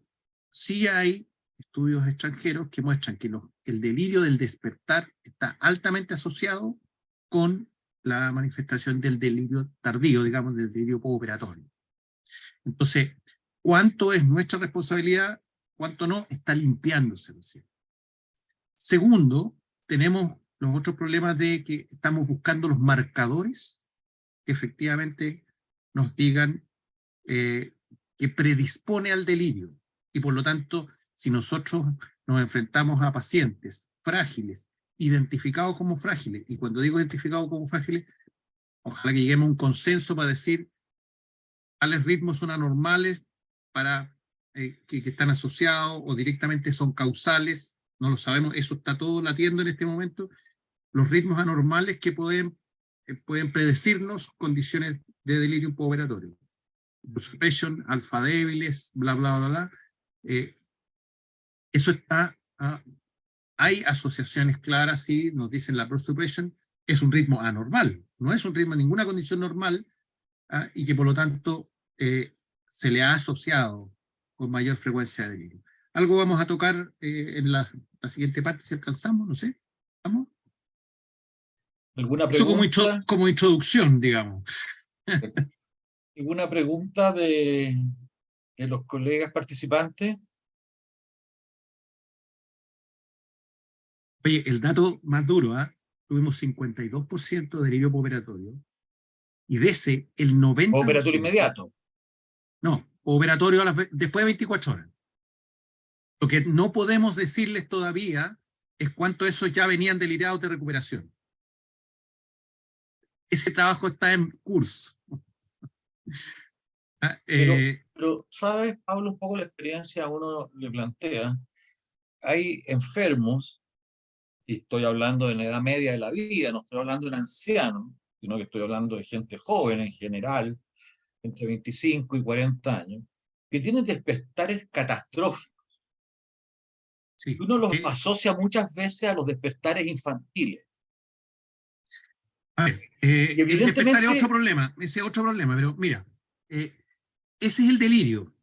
sí hay estudios extranjeros que muestran que el delirio del despertar está altamente asociado con la manifestación del delirio tardío, digamos, del delirio postoperatorio. Entonces, ¿cuánto es nuestra responsabilidad? ¿Cuánto no? Está limpiándose recién. Segundo, tenemos los otros problemas de que estamos buscando los marcadores que efectivamente nos digan que predispone al delirio. Y por lo tanto, si nosotros nos enfrentamos a pacientes frágiles, identificados como frágiles, y cuando digo identificados como frágiles, ojalá que lleguemos a un consenso para decir tales ritmos son anormales, para que están asociados o directamente son causales, no lo sabemos, eso está todo latiendo en este momento. Los ritmos anormales que pueden predecirnos condiciones de delirio postoperatorio. Suppression, alfa débiles, bla, bla, bla, bla. Eso está, hay asociaciones claras, sí, nos dicen la suppression es un ritmo anormal, no es un ritmo en ninguna condición normal, y que por lo tanto se le ha asociado con mayor frecuencia de delirio. Algo vamos a tocar en la siguiente parte, si alcanzamos, no sé. ¿Vamos? ¿Alguna Eso pregunta? como introducción, digamos. ¿Alguna pregunta de de los colegas participantes? Oye, el dato más duro, tuvimos 52% de delirio postoperatorio, y de ese, el 90%... Operatorio inmediato. No, operatorio después de 24 horas. Lo que no podemos decirles todavía es cuánto esos ya venían delirados de recuperación. Ese trabajo está en curso. Pero, ¿sabes, Pablo? Un poco la experiencia a uno le plantea. Hay enfermos, y estoy hablando de la edad media de la vida, no estoy hablando de un anciano, sino que estoy hablando de gente joven en general, entre 25 y 40 años, que tienen despertares catastróficos. Sí. Uno los asocia muchas veces a los despertares infantiles. A ver, y evidentemente, el despertar es otro problema, ese es otro problema, pero mira, ese es el delirio,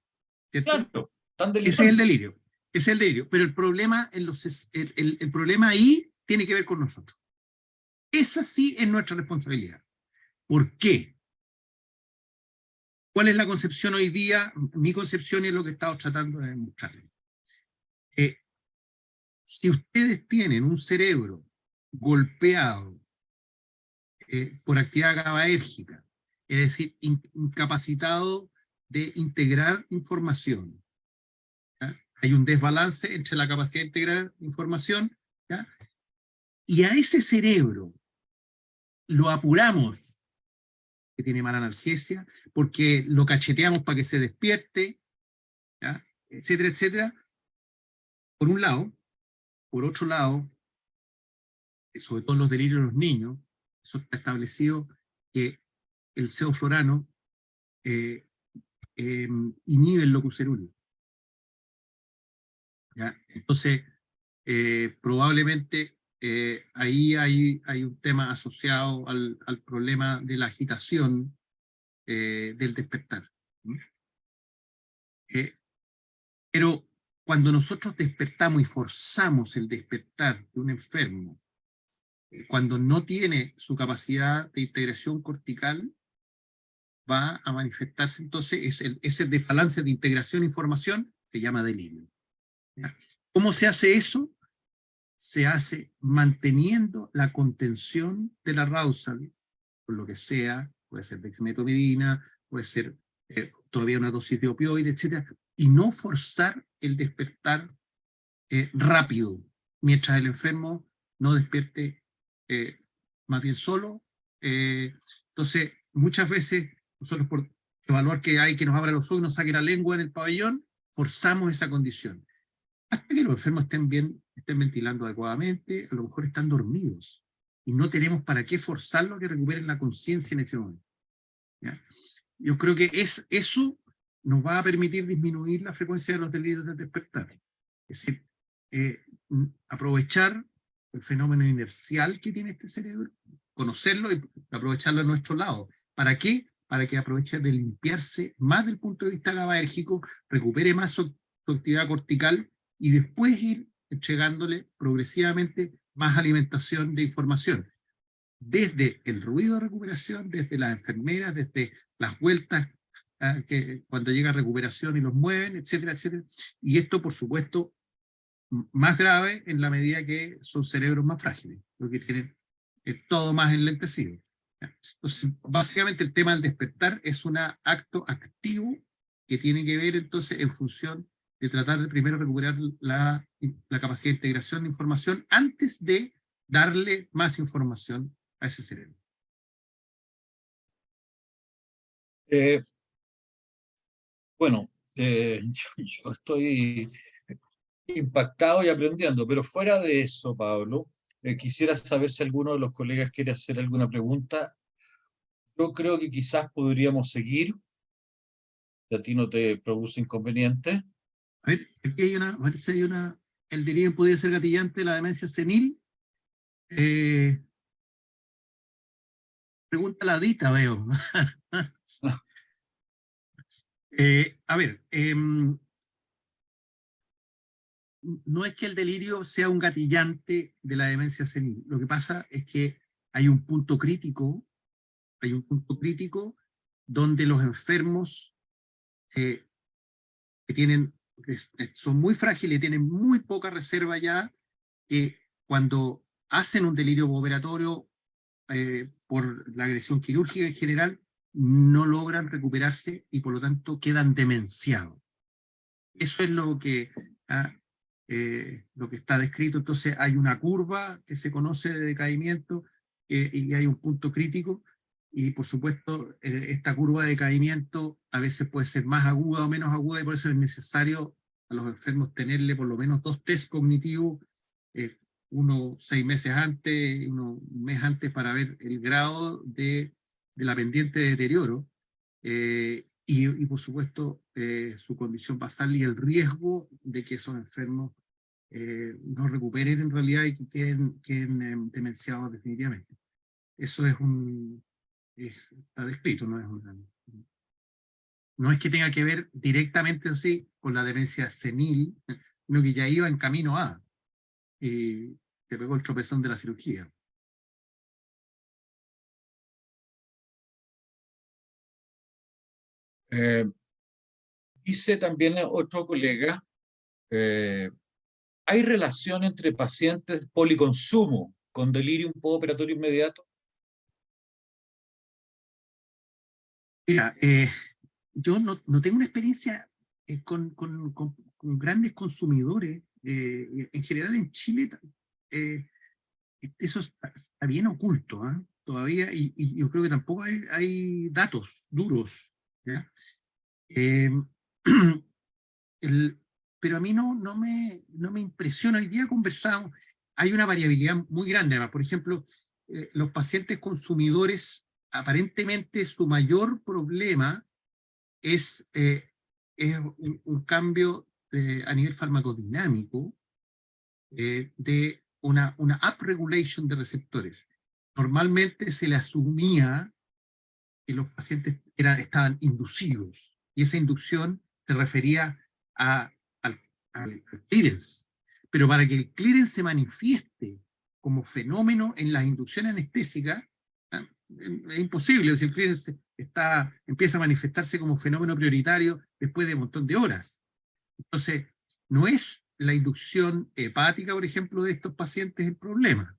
¿cierto? Claro, tan delirante. Ese es el delirio, ese es el delirio, pero el problema, el problema ahí tiene que ver con nosotros. Esa sí es nuestra responsabilidad. ¿Por qué? ¿Cuál es la concepción hoy día? Mi concepción es lo que he estado tratando de demostrarles. Si ustedes tienen un cerebro golpeado por actividad GABAérgica, es decir, incapacitado de integrar información, ¿ya? Hay un desbalance entre la capacidad de integrar información, ¿ya? Y a ese cerebro lo apuramos, que tiene mala analgesia, porque lo cacheteamos para que se despierte, ¿ya? Etcétera, etcétera, por un lado. Por otro lado, sobre todo en los delirios de los niños, eso está establecido que el ceoflorano inhibe el locus cerúleus. ¿Ya? Entonces, probablemente ahí hay un tema asociado al problema de la agitación del despertar. Pero cuando nosotros despertamos y forzamos el despertar de un enfermo, cuando no tiene su capacidad de integración cortical, va a manifestarse entonces ese desbalance de integración de información, se llama delirio. ¿Ya? ¿Cómo se hace eso? Se hace manteniendo la contención del arousal, por lo que sea, puede ser dexmedetomidina, puede ser todavía una dosis de opioide, etc. Y no forzar el despertar rápido, mientras el enfermo no despierte más bien solo. Entonces, muchas veces, nosotros por evaluar que hay que nos abra los ojos y nos saque la lengua en el pabellón, forzamos esa condición. Hasta que los enfermos estén ventilando adecuadamente, a lo mejor están dormidos. Y no tenemos para qué forzarlos a que recuperen la conciencia en ese momento. ¿Ya? Yo creo que eso nos va a permitir disminuir la frecuencia de los delirios del despertar. Es decir, aprovechar el fenómeno inercial que tiene este cerebro, conocerlo y aprovecharlo a nuestro lado. ¿Para qué? Para que aproveche de limpiarse más desde el punto de vista GABAérgico, recupere más su actividad cortical y después ir entregándole progresivamente más alimentación de información. Desde el ruido de recuperación, desde las enfermeras, desde las vueltas que cuando llega recuperación y los mueven, etcétera, etcétera. Y esto, por supuesto, más grave en la medida que son cerebros más frágiles, porque tienen todo más enlentecido. Entonces, básicamente el tema del despertar es un acto activo que tiene que ver entonces en función de tratar de primero recuperar la capacidad de integración de información antes de darle más información a ese cerebro. Bueno, yo estoy impactado y aprendiendo, pero fuera de eso, Pablo, quisiera saber si alguno de los colegas quiere hacer alguna pregunta. Yo creo que quizás podríamos seguir, si a ti no te produce inconveniente. A ver, aquí hay el delirio podría ser gatillante de la demencia senil. Pregunta la Dita, veo. A ver, no es que el delirio sea un gatillante de la demencia senil. Lo que pasa es que hay un punto crítico donde los enfermos son muy frágiles y tienen muy poca reserva ya, que cuando hacen un delirio operatorio por la agresión quirúrgica en general, no logran recuperarse y por lo tanto quedan demenciados. Eso es lo que está descrito. Entonces hay una curva que se conoce de decaimiento y hay un punto crítico, y por supuesto esta curva de decaimiento a veces puede ser más aguda o menos aguda, y por eso es necesario a los enfermos tenerle por lo menos 2 test cognitivos, uno 6 meses antes y uno un mes antes, para ver el grado de la pendiente de deterioro. Y por supuesto su condición basal y el riesgo de que esos enfermos no recuperen en realidad y que queden demenciados definitivamente. Eso está descrito, no es que tenga que ver directamente así con la demencia senil, sino que ya iba en camino a, y se pegó el tropezón de la cirugía. Dice también otro colega, ¿hay relación entre pacientes policonsumo con delirium postoperatorio inmediato? Mira, yo no tengo una experiencia con grandes consumidores. En general en Chile eso está bien oculto todavía, y yo creo que tampoco hay datos duros, ¿ya? Pero a mí no me impresiona. Hoy día conversamos, hay una variabilidad muy grande. Además, por ejemplo, los pacientes consumidores, aparentemente su mayor problema es un cambio a nivel farmacodinámico, de una upregulation de receptores. Normalmente se le asumía que los pacientes estaban inducidos, y esa inducción se refería al clearance. Pero para que el clearance se manifieste como fenómeno en las inducciones anestésicas, es imposible. Si el clearance empieza a manifestarse como fenómeno prioritario después de un montón de horas. Entonces, no es la inducción hepática, por ejemplo, de estos pacientes el problema,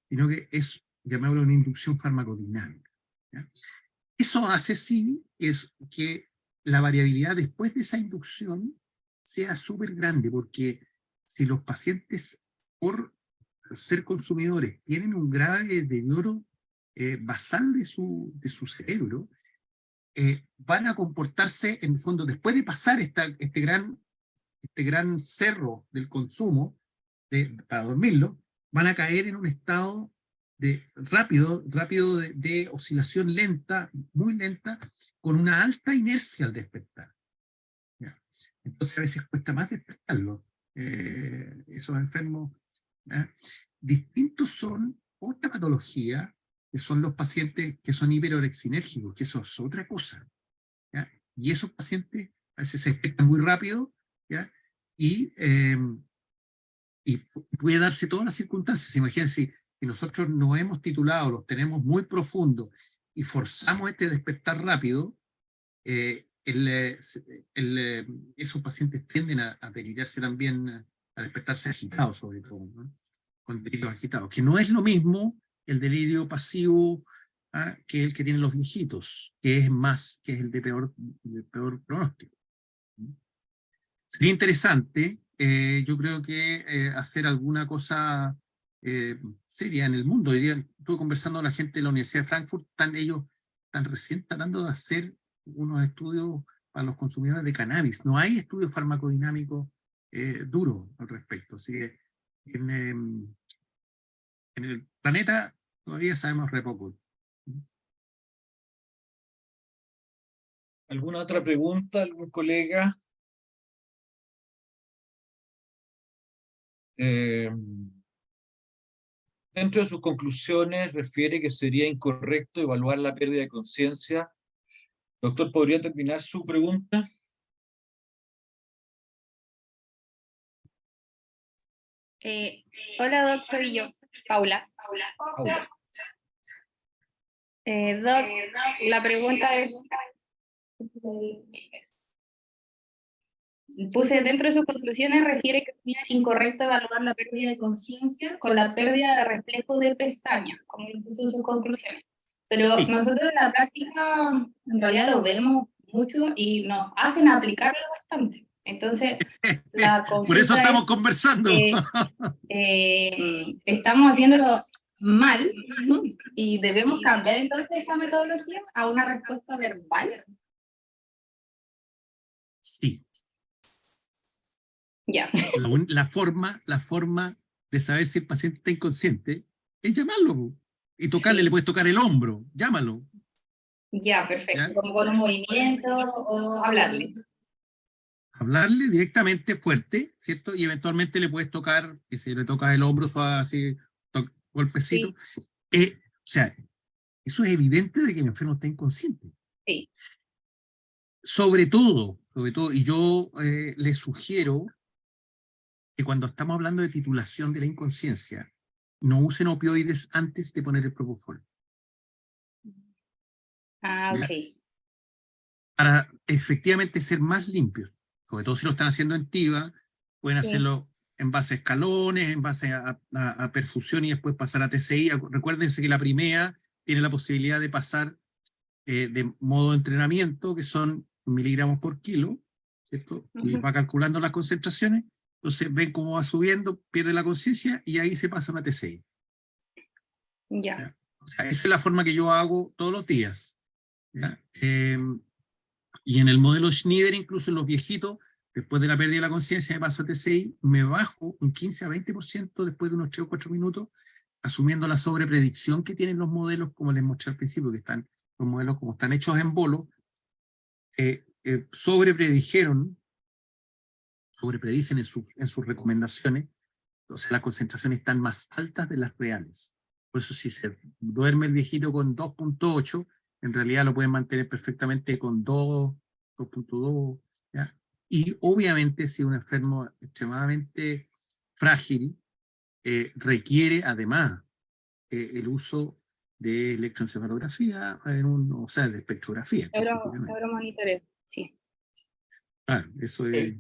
sino que es, llamémoslo, una inducción farmacodinámica. Eso hace sí que la variabilidad después de esa inducción sea súper grande, porque si los pacientes, por ser consumidores, tienen un grave deterioro basal de su cerebro, van a comportarse, en el fondo, después de pasar este gran cerro del consumo para dormirlo, van a caer en un estado rápido de oscilación lenta, muy lenta, con una alta inercia al despertar. ¿Ya? Entonces a veces cuesta más despertarlo. Esos enfermos, ¿ya? Distintos son otra patología, que son los pacientes que son hiperorexinérgicos, que eso es otra cosa, ¿ya? Y esos pacientes a veces se despiertan muy rápido, ¿ya? Y puede darse todas las circunstancias. Imagínense, si nosotros nos hemos titulado, los tenemos muy profundos, y forzamos este despertar rápido, esos pacientes tienden a delirarse también, a despertarse agitados, sobre todo, ¿no? Con delirios agitados, que no es lo mismo el delirio pasivo que el que tienen los viejitos, que es el de peor pronóstico. Sería interesante, yo creo que hacer alguna cosa seria en el mundo. Hoy día estuve conversando con la gente de la Universidad de Frankfurt, ellos están recién tratando de hacer unos estudios para los consumidores de cannabis. No hay estudios farmacodinámicos duros al respecto. Así que en el planeta todavía sabemos re poco. ¿Alguna otra pregunta? ¿Algún colega? Dentro de sus conclusiones refiere que sería incorrecto evaluar la pérdida de conciencia. Doctor, ¿podría terminar su pregunta? Hola, Doc, soy yo, Paula. Paula. Doc, la pregunta es, puse dentro de sus conclusiones, refiere que sería incorrecto evaluar la pérdida de conciencia con la pérdida de reflejo de pestañas, como lo puso en sus conclusiones. Pero Sí. nosotros en la práctica en realidad lo vemos mucho y nos hacen aplicarlo bastante. Entonces, la Por eso consulta estamos es conversando. estamos haciéndolo mal y debemos cambiar entonces esta metodología a una respuesta verbal. Sí. Ya. La forma de saber si el paciente está inconsciente es llamarlo, po. Y tocarle, Sí. le puedes tocar el hombro, llámalo. Ya, perfecto. ¿Ya? Como con un movimiento o hablarle. Hablarle directamente fuerte, ¿cierto? Y eventualmente le puedes tocar, y si le tocas el hombro suave, así, golpecito. Sí. O sea, eso es evidente de que el enfermo está inconsciente. Sí. Sobre todo, y yo les sugiero que cuando estamos hablando de titulación de la inconsciencia, no usen opioides antes de poner el propofol. Ah, ¿Ya? ok. Para efectivamente ser más limpios, sobre todo si lo están haciendo en TIVA, pueden Sí. hacerlo en base a escalones, en base a perfusión y después pasar a TCI. Recuérdense que la primera tiene la posibilidad de pasar de modo de entrenamiento, que son miligramos por kilo, ¿cierto? Y va calculando las concentraciones, entonces ven cómo va subiendo, pierde la conciencia y ahí se pasa a una TCI. Ya. ¿Ya? O sea, esa es la forma que yo hago todos los días. ¿Ya? Y en el modelo Schneider, incluso en los viejitos, después de la pérdida de la conciencia, me paso a TCI, me bajo un 15 a 20% después de unos 3 o 4 minutos, asumiendo la sobrepredicción que tienen los modelos, como les mostré al principio, que están los modelos como están hechos en bolo, sobrepredicen en sus recomendaciones, entonces las concentraciones están más altas de las reales. Por eso si se duerme el viejito con 2.8, en realidad lo pueden mantener perfectamente con 2, 2.2, ¿ya? Y obviamente si un enfermo extremadamente frágil requiere además el uso de electroencefalografía, o sea, de espectrografía específicamente. Neuromonitoreo, sí. Ah, eso es...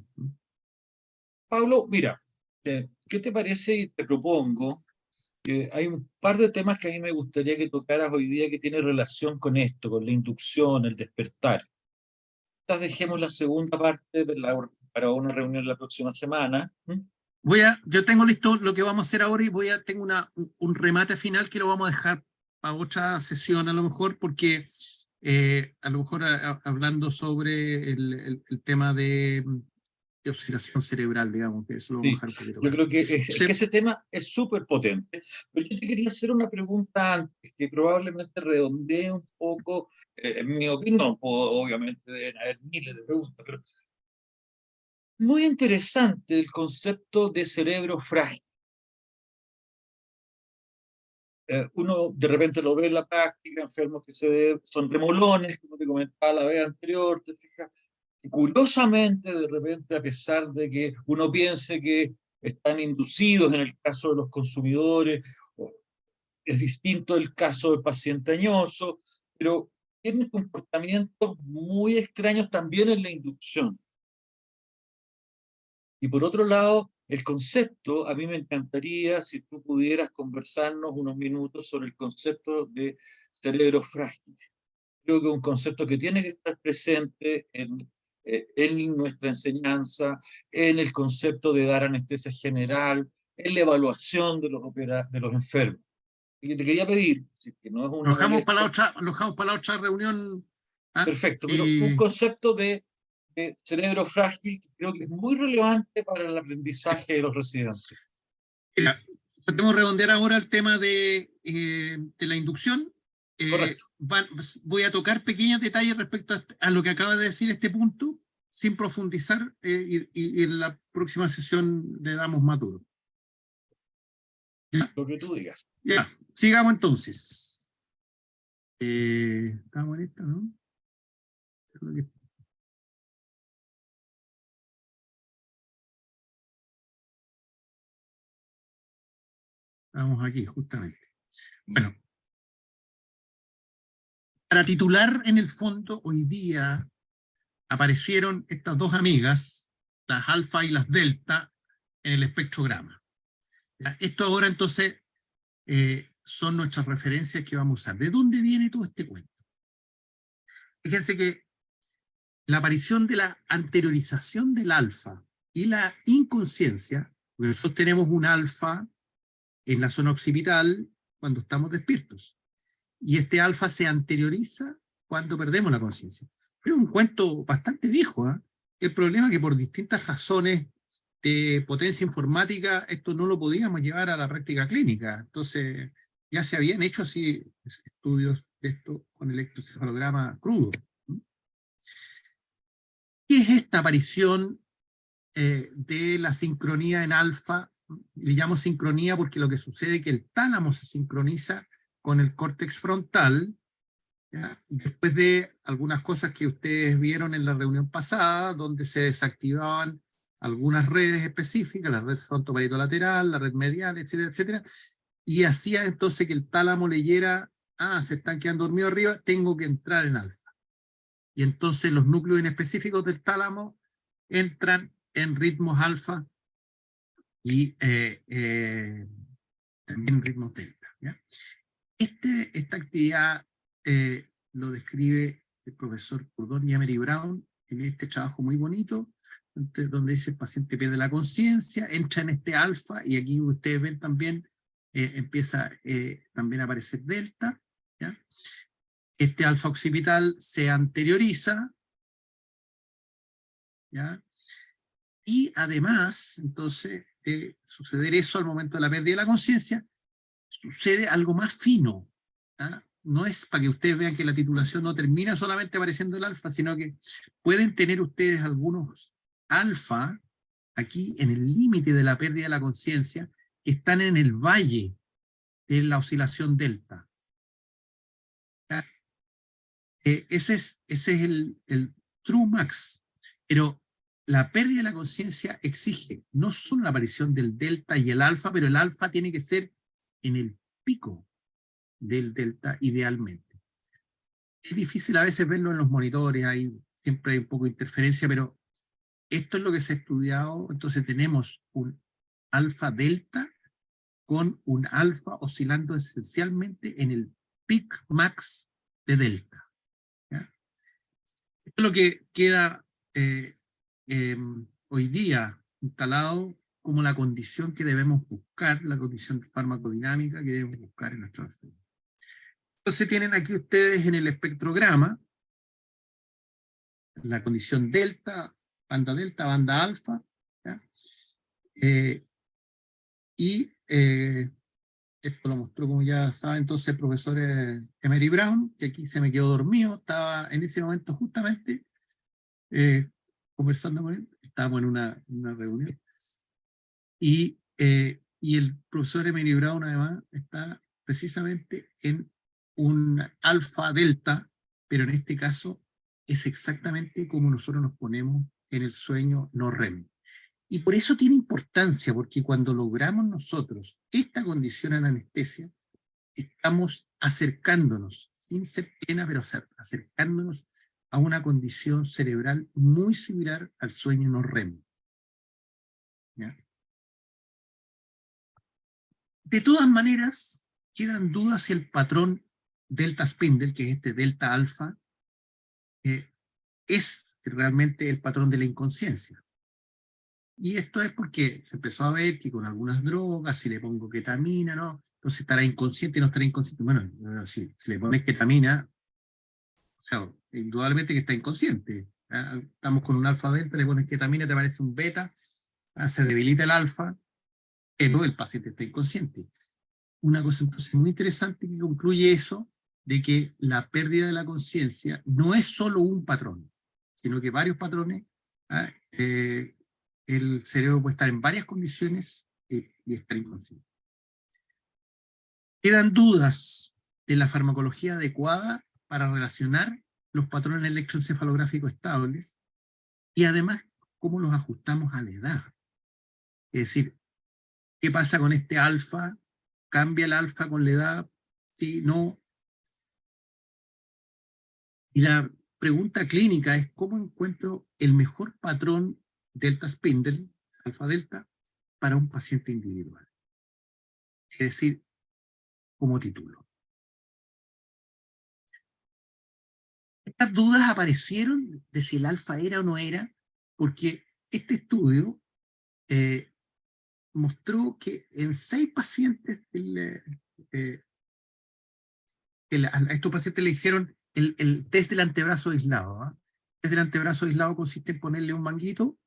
Pablo, mira, ¿qué te parece? Y te propongo que hay un par de temas que a mí me gustaría que tocaras hoy día que tiene relación con esto, con la inducción, el despertar. Quizás dejemos la segunda parte para una reunión la próxima semana. Yo tengo listo lo que vamos a hacer ahora y tengo un remate final que lo vamos a dejar para otra sesión a lo mejor, porque a lo mejor hablando sobre el tema de oxidación cerebral, digamos, que eso lo vamos Sí, a dejar un poquito yo para. creo que, es Sí. que ese tema es súper potente, pero yo te quería hacer una pregunta antes, que probablemente redondee un poco, en mi opinión, obviamente deben haber miles de preguntas, pero muy interesante el concepto de cerebro frágil. Uno de repente lo ve en la práctica, enfermos que son remolones, como te comentaba la vez anterior, te fijas. Y curiosamente, de repente, a pesar de que uno piense que están inducidos en el caso de los consumidores, es distinto el caso del paciente añoso, pero tienen comportamientos muy extraños también en la inducción. Y por otro lado, el concepto, a mí me encantaría si tú pudieras conversarnos unos minutos sobre el concepto de cerebro frágil. Creo que es un concepto que tiene que estar presente en nuestra enseñanza, en el concepto de dar anestesia general, en la evaluación de los enfermos. Y te quería pedir, si que no es una Lo dejamos para molestia, la otra reunión. ¿Ah? perfecto, pero un concepto de cerebro frágil que creo que es muy relevante para el aprendizaje de los residentes. Mira, podemos redondear ahora el tema de la inducción. Correcto. Voy a tocar pequeños detalles respecto a lo que acaba de decir este punto, sin profundizar, y en la próxima sesión le damos más duro. ¿Ya? Lo que tú digas. Ya, sigamos entonces. Estamos en esta, ¿no? Estamos aquí, justamente. Bueno, para titular, en el fondo, hoy día aparecieron estas dos amigas, las alfa y las delta en el espectrograma. ¿Ya? Esto ahora entonces son nuestras referencias que vamos a usar. ¿De dónde viene todo este cuento? Fíjense que la aparición de la anteriorización del alfa y la inconsciencia, porque nosotros tenemos un alfa en la zona occipital cuando estamos despiertos, y este alfa se anterioriza cuando perdemos la conciencia. Es un cuento bastante viejo, ¿eh? El problema es que por distintas razones de potencia informática, esto no lo podíamos llevar a la práctica clínica. Entonces, ya se habían hecho así estudios de esto con electroencefalograma crudo. ¿Qué es esta aparición de la sincronía en alfa? Le llamo sincronía porque lo que sucede es que el tálamo se sincroniza con el córtex frontal, ¿ya? Después de algunas cosas que ustedes vieron en la reunión pasada, donde se desactivaban algunas redes específicas, la red frontoparitolateral, la red medial, etcétera, etcétera, y hacía entonces que el tálamo leyera, se están quedando dormidos arriba, tengo que entrar en alfa. Y entonces los núcleos inespecíficos del tálamo entran en ritmos alfa y también ritmos delta, ¿ya? Esta actividad lo describe el profesor Cordón y Emery Brown en este trabajo muy bonito, donde dice el paciente pierde la conciencia, entra en este alfa, y aquí ustedes ven también, empieza también a aparecer delta, ¿ya? Este alfa occipital se anterioriza, ¿ya? Y además, entonces, de suceder eso al momento de la pérdida de la conciencia, sucede algo más fino, ¿ah? No es para que ustedes vean que la titulación no termina solamente apareciendo el alfa, sino que pueden tener ustedes algunos alfa aquí en el límite de la pérdida de la conciencia, que están en el valle de la oscilación delta. ¿Ya? Ese es el true max, pero la pérdida de la conciencia exige no solo la aparición del delta y el alfa, pero el alfa tiene que ser en el pico del delta idealmente. Es difícil a veces verlo en los monitores, siempre hay un poco de interferencia, pero esto es lo que se ha estudiado. Entonces tenemos un alfa delta con un alfa oscilando esencialmente en el peak max de delta, ¿ya? Esto es lo que queda hoy día instalado como la condición que debemos buscar, la condición farmacodinámica que debemos buscar en nuestro enfermos. Entonces tienen aquí ustedes en el espectrograma la condición delta, banda alfa, ¿ya? Esto lo mostró, como ya saben, entonces el profesor Emery Brown, que aquí se me quedó dormido, estaba en ese momento justamente conversando con él, estábamos en una reunión, y el profesor Emery Brown además está precisamente en un alfa delta, pero en este caso es exactamente como nosotros nos ponemos en el sueño no REM. Y por eso tiene importancia, porque cuando logramos nosotros esta condición en anestesia, estamos acercándonos, sin ser plena, pero acercándonos a una condición cerebral muy similar al sueño no REM. ¿Ya? De todas maneras, quedan dudas si el patrón delta spindle, que es este delta alfa, es realmente el patrón de la inconsciencia. Y esto es porque se empezó a ver que con algunas drogas, si le pongo ketamina, ¿no? Entonces estará inconsciente y no estará inconsciente. Bueno, si le pones ketamina, o sea, indudablemente que está inconsciente. Estamos con un alfa delta, le pones ketamina, te aparece un beta, se debilita el alfa, pero el paciente está inconsciente. Una cosa entonces muy interesante que concluye eso, de que la pérdida de la conciencia no es solo un patrón, sino que varios patrones. El cerebro puede estar en varias condiciones y estar inconsciente. Quedan dudas de la farmacología adecuada para relacionar los patrones electroencefalográficos estables y además cómo los ajustamos a la edad. Es decir, ¿qué pasa con este alfa? ¿Cambia el alfa con la edad? ¿Sí? ¿No? Y la pregunta clínica es cómo encuentro el mejor patrón delta spindle, alfa delta, para un paciente individual. Es decir, como título. Estas dudas aparecieron de si el alfa era o no era, porque este estudio mostró que en 6 pacientes, a estos pacientes le hicieron el test del antebrazo aislado. El test del antebrazo aislado consiste en ponerle un manguito,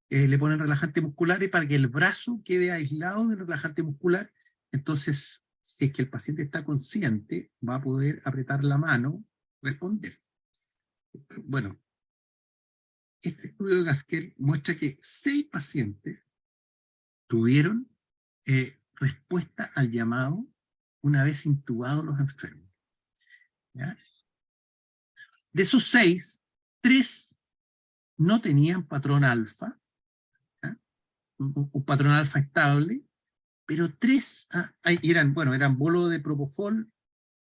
le ponen relajante muscular y para que el brazo quede aislado del relajante muscular, entonces, si es que el paciente está consciente, va a poder apretar la mano, responder. Bueno, este estudio de Gaskell muestra que 6 pacientes tuvieron respuesta al llamado una vez intubados los enfermos. ¿Ya? De esos 6, 3 no tenían patrón alfa, ¿ya? Un patrón alfa estable, pero 3 eran bolo de propofol,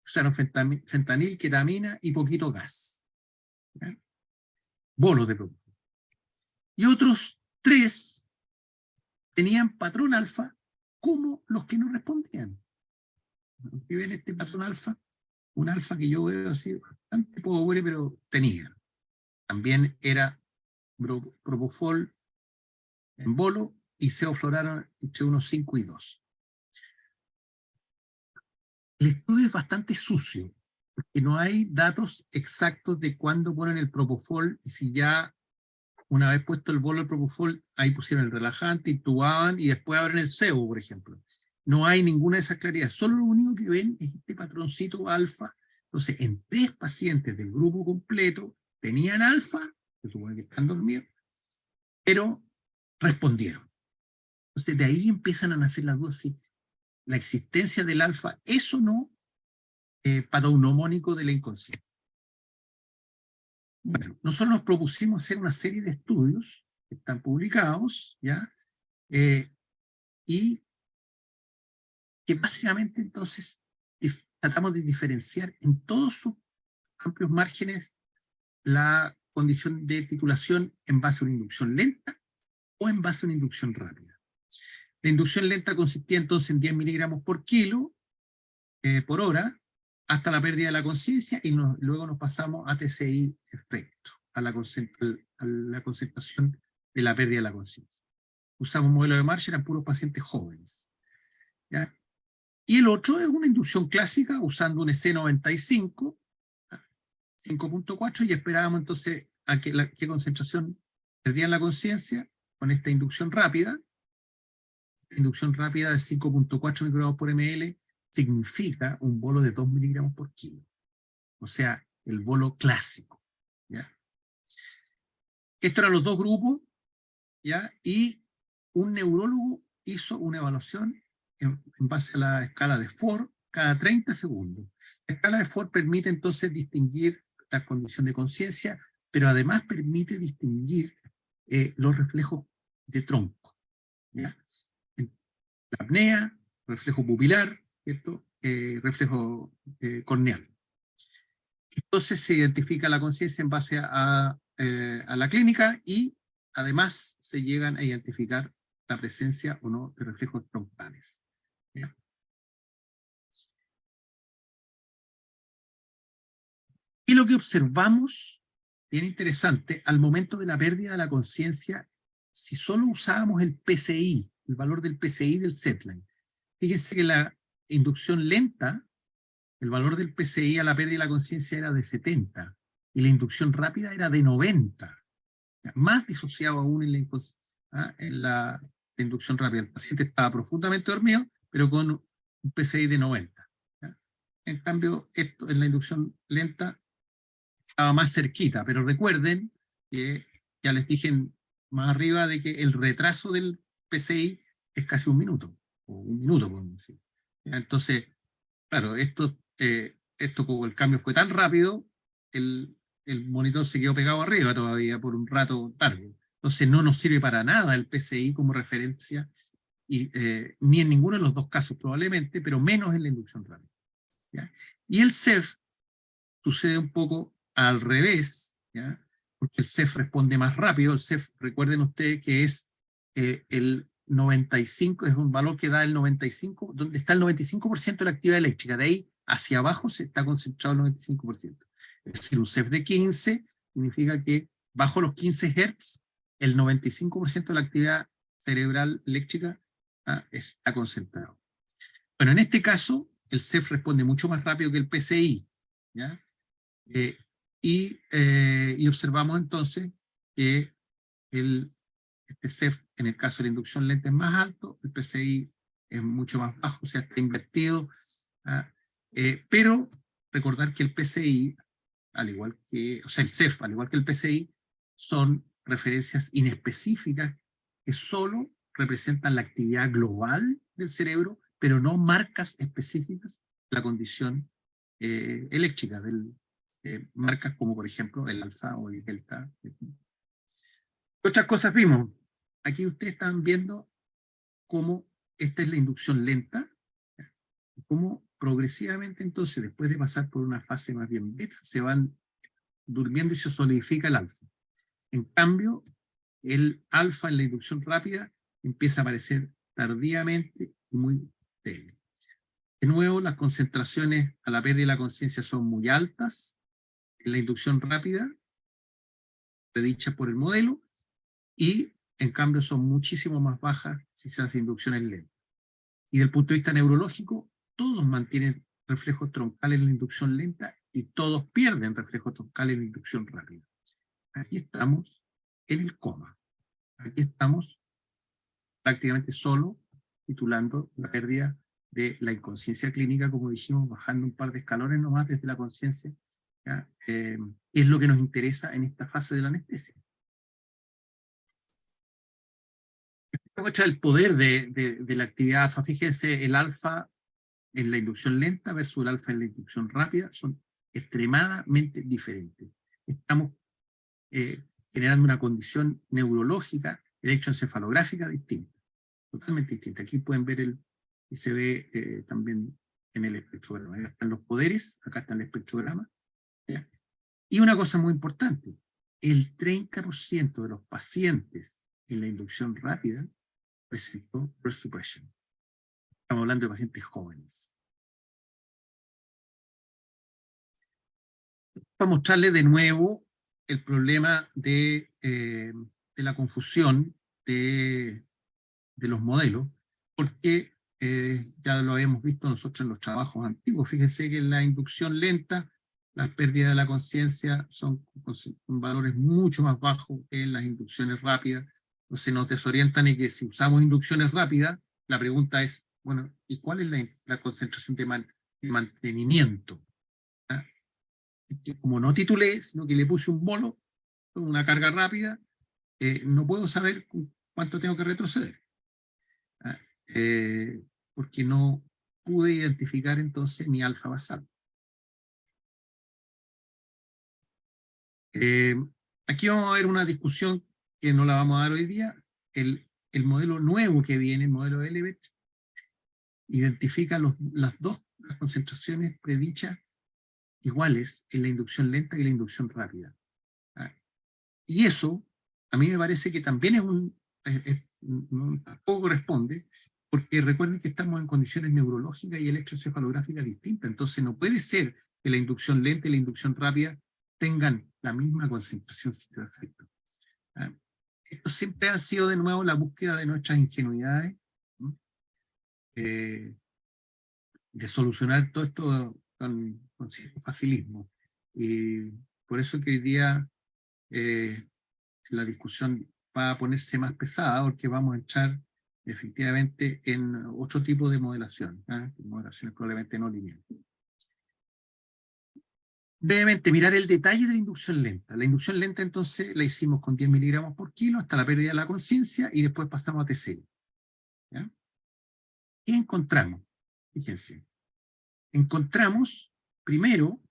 usaron fentanil, ketamina y poquito gas. ¿Ya? Bolos de propofol. Y otros 3 tenían patrón alfa como los que no respondían. Aquí ven este patrón alfa, un alfa que yo veo así bastante pobre, pero tenía. También era propofol en bolo y se afloraron entre unos 5 y 2. El estudio es bastante sucio, porque no hay datos exactos de cuándo ponen el propofol y si ya una vez puesto el bolo del propofol, ahí pusieron el relajante, intubaban y después abren el sebo, por ejemplo. No hay ninguna de esas claridades. Solo lo único que ven es este patroncito alfa. Entonces, en 3 pacientes del grupo completo tenían alfa, se supone que están dormidos, pero respondieron. Entonces, de ahí empiezan a nacer las dudas si la existencia del alfa es o no patognomónico de la inconsciencia. Bueno, nosotros nos propusimos hacer una serie de estudios que están publicados, ¿ya? Y que básicamente entonces tratamos de diferenciar en todos sus amplios márgenes la condición de titulación en base a una inducción lenta o en base a una inducción rápida. La inducción lenta consistía entonces en 10 miligramos por kilo por hora, hasta la pérdida de la conciencia, y luego nos pasamos a TCI efecto, a la concentración de la pérdida de la conciencia. Usamos un modelo de Marsh, eran puros pacientes jóvenes. ¿Ya? Y el otro es una inducción clásica, usando un EC95, 5.4, y esperábamos entonces a que qué concentración perdían la conciencia con esta inducción rápida. Inducción rápida de 5.4 microgramos por ml, significa un bolo de 2 miligramos por kilo. O sea, el bolo clásico. ¿Ya? Estos eran los 2 grupos, ¿ya? Y un neurólogo hizo una evaluación en base a la escala de Ford cada 30 segundos. La escala de Ford permite entonces distinguir la condición de conciencia, pero además permite distinguir los reflejos de tronco. ¿Ya? La apnea, reflejo pupilar, ¿cierto? Reflejo corneal. Entonces se identifica la conciencia en base a la clínica y además se llegan a identificar la presencia o no de reflejos troncales. ¿Ya? Y lo que observamos, bien interesante, al momento de la pérdida de la conciencia, si solo usábamos el PCI, el valor del PCI del setline, fíjense que la inducción lenta, el valor del PCI a la pérdida de la conciencia era de 70, y la inducción rápida era de 90, más disociado aún en la inducción rápida. El paciente estaba profundamente dormido, pero con un PCI de 90. ¿Ya? En cambio, esto en la inducción lenta estaba más cerquita, pero recuerden que ya les dije más arriba de que el retraso del PCI es casi 1 minuto, o 1 minuto podemos decir. ¿Ya? Entonces, claro, esto como el cambio fue tan rápido, el monitor se quedó pegado arriba todavía por un rato largo. Entonces no nos sirve para nada el PCI como referencia, y, ni en ninguno de los 2 casos probablemente, pero menos en la inducción rápida. ¿Ya? Y el CEF sucede un poco al revés, ¿ya? porque el CEF responde más rápido. El CEF, recuerden ustedes que es el 95, es un valor que da el 95, donde está el 95% de la actividad eléctrica. De ahí hacia abajo se está concentrado el 95%. Es decir, un CEF de 15 significa que bajo los 15 Hz, el 95% de la actividad cerebral eléctrica está concentrado. Bueno, en este caso, el CEF responde mucho más rápido que el PCI, ¿ya? Y observamos entonces que este CEF, en el caso de la inducción lenta, es más alto, el PCI es mucho más bajo, o sea, está invertido. Pero recordar que el PCI, al igual que, o sea, el CEF, al igual que el PCI, son referencias inespecíficas que solo representan la actividad global del cerebro, pero no marcas específicas de la condición eléctrica, marcas como por ejemplo el alfa o el delta. Otras cosas vimos. Aquí ustedes están viendo cómo esta es la inducción lenta, y cómo progresivamente entonces, después de pasar por una fase más bien beta, se van durmiendo y se solidifica el alfa. En cambio, el alfa en la inducción rápida empieza a aparecer tardíamente y muy débil. De nuevo, las concentraciones a la pérdida de la conciencia son muy altas en la inducción rápida, predicha por el modelo, y en cambio son muchísimo más bajas si se hace inducciones lentas. Y desde el punto de vista neurológico, todos mantienen reflejos troncales en la inducción lenta y todos pierden reflejos troncales en la inducción rápida. Aquí estamos en el coma. Aquí estamos prácticamente solo titulando la pérdida de la inconsciencia clínica, como dijimos, bajando un par de escalones nomás desde la conciencia. Es lo que nos interesa en esta fase de la anestesia. Esta muestra el poder de la actividad alfa. Fíjense, el alfa en la inducción lenta versus el alfa en la inducción rápida son extremadamente diferentes. Estamos generando una condición neurológica, electroencefalográfica distinta, totalmente distinta. Aquí pueden ver y se ve también en el espectrograma. Acá están los poderes, acá está el espectrograma. ¿Ya? Y una cosa muy importante, el 30% de los pacientes en la inducción rápida presentó burst suppression. Estamos hablando de pacientes jóvenes. Para mostrarles de nuevo el problema de la confusión de los modelos, porque ya lo habíamos visto nosotros en los trabajos antiguos. Fíjense que en la inducción lenta, las pérdidas de la conciencia son con valores mucho más bajos que en las inducciones rápidas. Entonces nos desorientan, y que si usamos inducciones rápidas, la pregunta es, bueno, ¿y cuál es la concentración de mantenimiento? ¿Ah? Que como no titulé, sino que le puse un bolo, una carga rápida, no puedo saber cuánto tengo que retroceder. ¿Ah? Porque no pude identificar entonces mi alfa basal. Aquí vamos a ver una discusión que no la vamos a dar hoy día. El modelo nuevo que viene, el modelo de Elevett, identifica las concentraciones predichas iguales en la inducción lenta y la inducción rápida. Y eso, a mí me parece que también tampoco corresponde, porque recuerden que estamos en condiciones neurológicas y electroencefalográficas distintas. Entonces no puede ser que la inducción lenta y la inducción rápida tengan la misma concentración de efecto. Esto siempre ha sido de nuevo la búsqueda de nuestras ingenuidades, ¿no? De solucionar todo esto con cierto facilismo. Y por eso que hoy día la discusión va a ponerse más pesada, porque vamos a entrar efectivamente en otro tipo de modelación, modelaciones probablemente no lineales. Brevemente, mirar el detalle de la inducción lenta. La inducción lenta entonces la hicimos con 10 miligramos por kilo hasta la pérdida de la conciencia, y después pasamos a TCI. ¿Ya? ¿Qué encontramos? Fíjense. Encontramos, primero,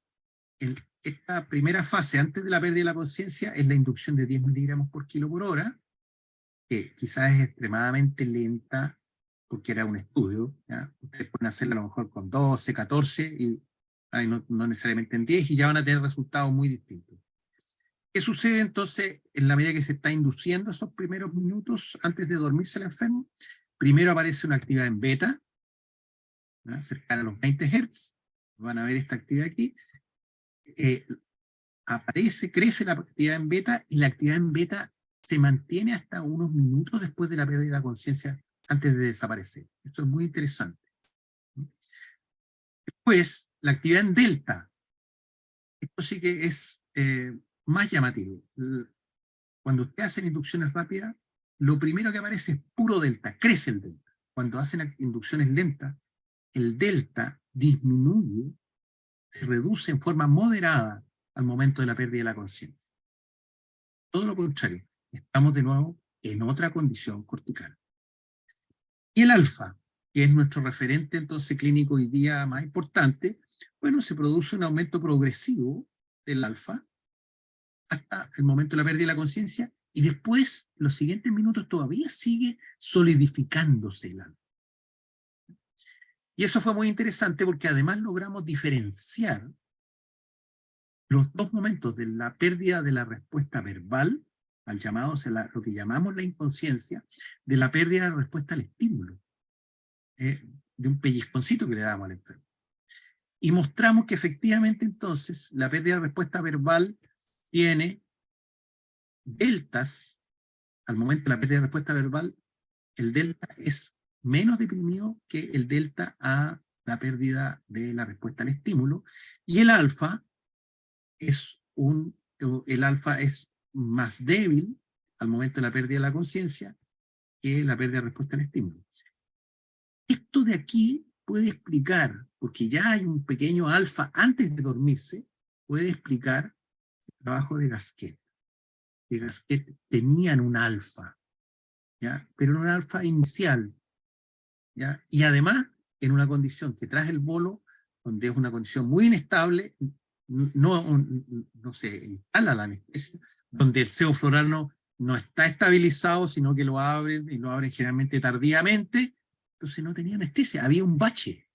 esta primera fase antes de la pérdida de la conciencia es la inducción de 10 miligramos por kilo por hora, que quizás es extremadamente lenta, porque era un estudio. ¿Ya? Ustedes pueden hacerla a lo mejor con 12, 14, y no necesariamente en 10, y ya van a tener resultados muy distintos. ¿Qué sucede entonces en la medida que se está induciendo esos primeros minutos antes de dormirse el enfermo? Primero aparece una actividad en beta, ¿no? Cercana a los 20 Hz. Van a ver esta actividad aquí. Crece la actividad en beta, y la actividad en beta se mantiene hasta unos minutos después de la pérdida de la conciencia, antes de desaparecer. Esto es muy interesante. Después, la actividad en delta. Esto sí que es más llamativo. Cuando ustedes hacen inducciones rápidas, lo primero que aparece es puro delta, crece el delta. Cuando hacen inducciones lentas, el delta disminuye, se reduce en forma moderada al momento de la pérdida de la conciencia. Todo lo contrario, estamos de nuevo en otra condición cortical. Y el alfa, que es nuestro referente entonces clínico hoy día más importante, bueno, se produce un aumento progresivo del alfa hasta el momento de la pérdida de la conciencia, y después, los siguientes minutos, todavía sigue solidificándose el alfa. Y eso fue muy interesante porque además logramos diferenciar los dos momentos de la pérdida de la respuesta verbal al llamado, o sea, lo que llamamos la inconsciencia, de la pérdida de la respuesta al estímulo, de un pellizconcito que le damos al enfermo. Y mostramos que efectivamente entonces la pérdida de respuesta verbal tiene deltas. Al momento de la pérdida de respuesta verbal, el delta es menos deprimido que el delta a la pérdida de la respuesta al estímulo, y el alfa es más débil al momento de la pérdida de la conciencia que la pérdida de respuesta al estímulo. Esto de aquí puede explicar, porque ya hay un pequeño alfa antes de dormirse, puede explicar el trabajo de Gasquet. De Gasquet tenían un alfa, ¿ya? Pero en un alfa inicial, ¿ya? Y además en una condición que tras el bolo, donde es una condición muy inestable, no se instala la anestesia, donde el seo floral no está estabilizado, sino que lo abren, y lo abren generalmente tardíamente. Entonces no tenía anestesia, había un bache,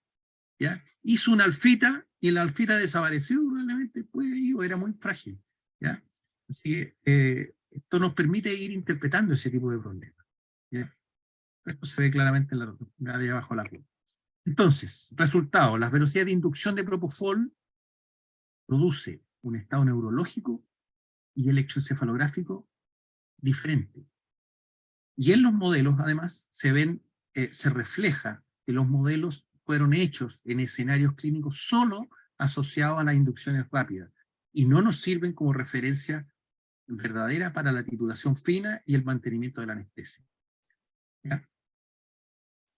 ¿ya? Hizo una alfita, y la alfita desapareció probablemente, pues, o era muy frágil, ¿ya? Así que esto nos permite ir interpretando ese tipo de problemas, ¿ya? Esto se ve claramente en la área abajo de la curva. Entonces, resultado: la velocidad de inducción de propofol produce un estado neurológico y electroencefalográfico diferente. Y en los modelos, además, se refleja que los modelos fueron hechos en escenarios clínicos solo asociados a las inducciones rápidas, y no nos sirven como referencia verdadera para la titulación fina y el mantenimiento de la anestesia, ¿ya?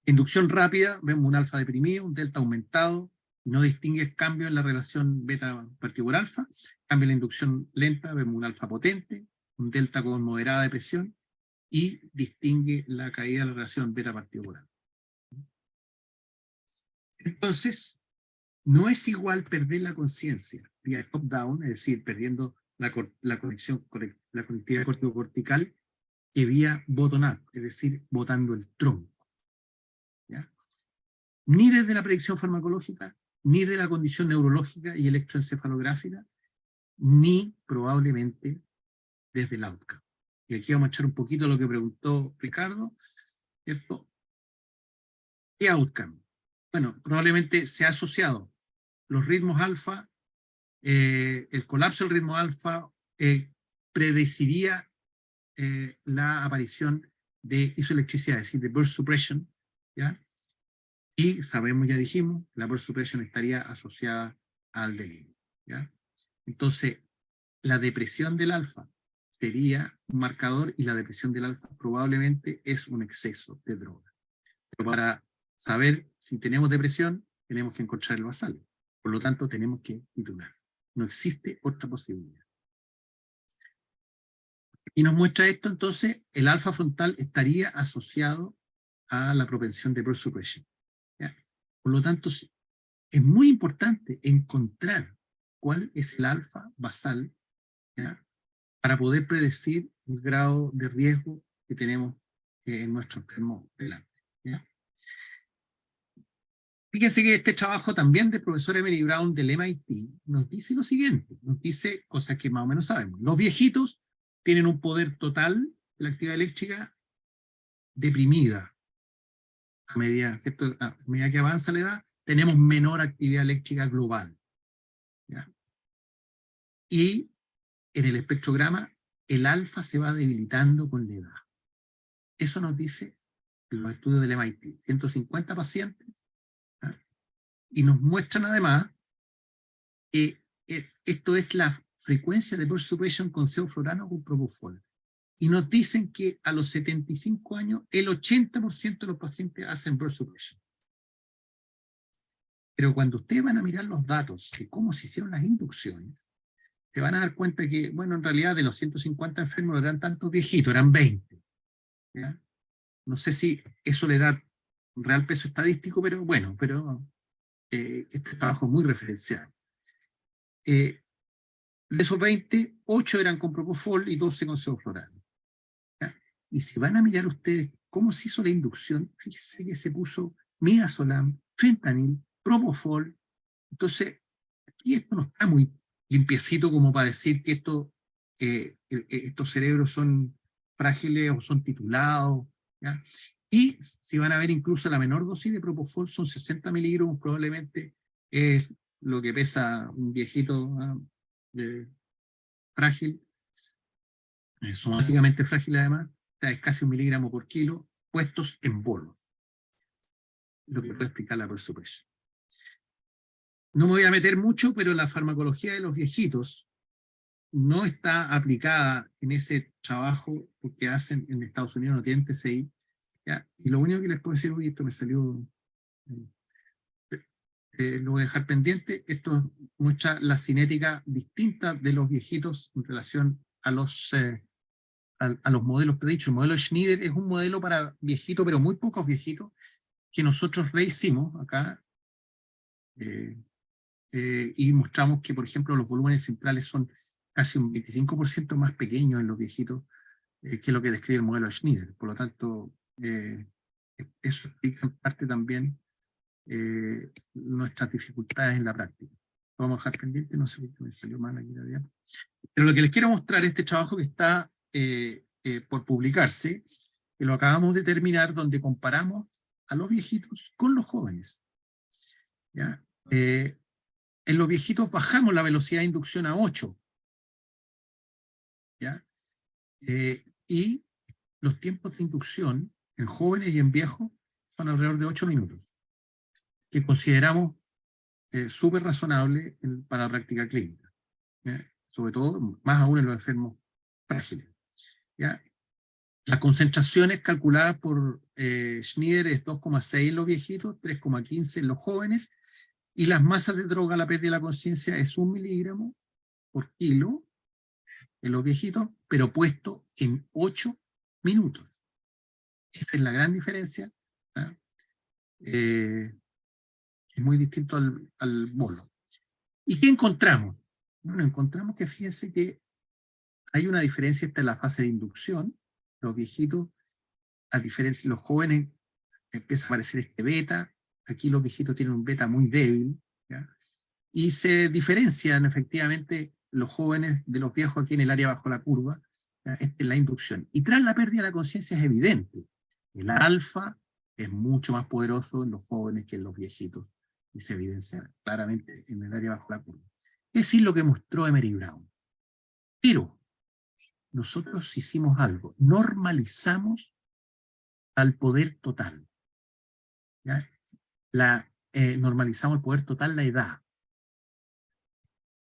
Inducción rápida, vemos un alfa deprimido, un delta aumentado, no distingue cambio en la relación beta partido por alfa. Cambia la inducción lenta, vemos un alfa potente, un delta con moderada depresión, y distingue la caída de la relación beta partido por alfa. Entonces, no es igual perder la conciencia vía top-down, es decir, perdiendo la conectividad corticocortical, que vía bottom-up, es decir, botando el tronco, ¿ya? Ni desde la predicción farmacológica, ni de la condición neurológica y electroencefalográfica, ni probablemente desde el outcome. Y aquí vamos a echar un poquito lo que preguntó Ricardo, ¿cierto? ¿Qué outcome? Bueno, probablemente se ha asociado los ritmos alfa, el colapso del ritmo alfa predeciría la aparición de isoelectricidad, es decir, de burst suppression, ¿ya? Y sabemos, ya dijimos, la burst suppression estaría asociada al delirio, ¿ya? Entonces, la depresión del alfa sería un marcador, y la depresión del alfa probablemente es un exceso de droga. Pero para saber si tenemos depresión, tenemos que encontrar el basal. Por lo tanto, tenemos que titular. No existe otra posibilidad. Y nos muestra esto, entonces, el alfa frontal estaría asociado a la propensión de burst suppression, ¿ya? Por lo tanto, es muy importante encontrar cuál es el alfa basal, ¿ya? Para poder predecir el grado de riesgo que tenemos en nuestro enfermo delante, ¿ya? Fíjense que este trabajo también del profesor Emery Brown del MIT nos dice lo siguiente, nos dice cosas que más o menos sabemos. Los viejitos tienen un poder total de la actividad eléctrica deprimida. A medida, ¿cierto? A medida que avanza la edad, tenemos menor actividad eléctrica global. ¿Ya? Y en el espectrograma, el alfa se va debilitando con la edad. Eso nos dice los estudios del MIT. 150 pacientes. ¿Ya? Y nos muestran además que esto es la frecuencia de burst suppression con sevoflurano con propofol. Y nos dicen que a los 75 años, el 80% de los pacientes hacen burst suppression. Pero cuando ustedes van a mirar los datos de cómo se hicieron las inducciones, se van a dar cuenta que, bueno, en realidad de los 150 enfermos no eran tantos viejitos, eran 20. ¿Ya? No sé si eso le da un real peso estadístico, pero bueno, este trabajo es muy referencial. De esos 20, 8 eran con propofol y 12 con sevoflurano. Y si van a mirar ustedes cómo se hizo la inducción, fíjense que se puso midazolam, fentanil, propofol. Entonces, aquí esto no está muy limpiecito como para decir que estos cerebros son frágiles o son titulados. ¿Ya? Y si van a ver incluso la menor dosis de propofol son 60 miligramos, probablemente es lo que pesa un viejito frágil, somáticamente frágil además, o sea, es casi 1 miligramo por kilo, puestos en bolos. Lo que puede explicar la burst suppression. No me voy a meter mucho, pero la farmacología de los viejitos no está aplicada en ese trabajo porque hacen en Estados Unidos, no tienen TCI. ¿Ya? Y lo único que les puedo decir, uy, esto me salió, lo voy a dejar pendiente, esto muestra la cinética distinta de los viejitos en relación a los modelos predichos. El modelo Schneider es un modelo para viejitos, pero muy pocos viejitos, que nosotros rehicimos acá, y mostramos que, por ejemplo, los volúmenes centrales son casi un 25% más pequeños en los viejitos que lo que describe el modelo Schneider. Por lo tanto, eso explica en parte también nuestras dificultades en la práctica. Vamos a dejar pendiente, no sé por qué me salió mal aquí la diapositiva. Pero lo que les quiero mostrar es este trabajo que está por publicarse, que lo acabamos de terminar, donde comparamos a los viejitos con los jóvenes. ¿Ya? En los viejitos bajamos la velocidad de inducción a 8. ¿Ya? Y los tiempos de inducción en jóvenes y en viejos son alrededor de 8 minutos, que consideramos súper razonable para la práctica clínica. ¿Ya? Sobre todo, más aún en los enfermos frágiles. ¿Ya? Las concentraciones calculadas por Schneider es 2,6 en los viejitos, 3,15 en los jóvenes, y las masas de droga a la pérdida de la conciencia es 1 miligramo por kilo en los viejitos, pero puesto en 8 minutos. Esa es la gran diferencia. ¿Ah? Es muy distinto al bolo. ¿Y qué encontramos? Bueno, encontramos que fíjense que hay una diferencia entre la fase de inducción. Los viejitos, a diferencia de los jóvenes, empieza a aparecer este beta. Aquí los viejitos tienen un beta muy débil, ¿ya? Y se diferencian efectivamente los jóvenes de los viejos aquí en el área bajo la curva, ¿ya? En la inducción. Y tras la pérdida de la conciencia es evidente. El alfa es mucho más poderoso en los jóvenes que en los viejitos, y se evidencia claramente en el área bajo la curva. Es decir, lo que mostró Emery Brown. Pero nosotros hicimos algo, normalizamos al poder total. ¿Ya? Normalizamos el poder total, la edad.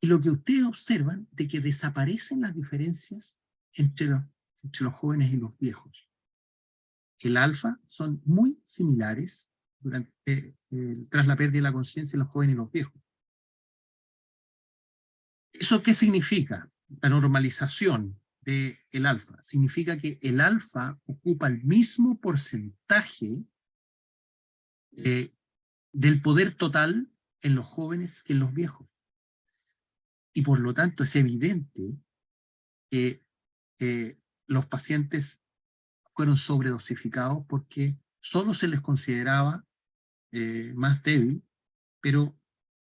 Y lo que ustedes observan de que desaparecen las diferencias entre los jóvenes y los viejos. El alfa son muy similares tras la pérdida de la conciencia en los jóvenes y los viejos. ¿Eso qué significa? La normalización del alfa. Significa que el alfa ocupa el mismo porcentaje del poder total en los jóvenes que en los viejos. Y por lo tanto es evidente que los pacientes fueron sobredosificados porque solo se les consideraba más débil, pero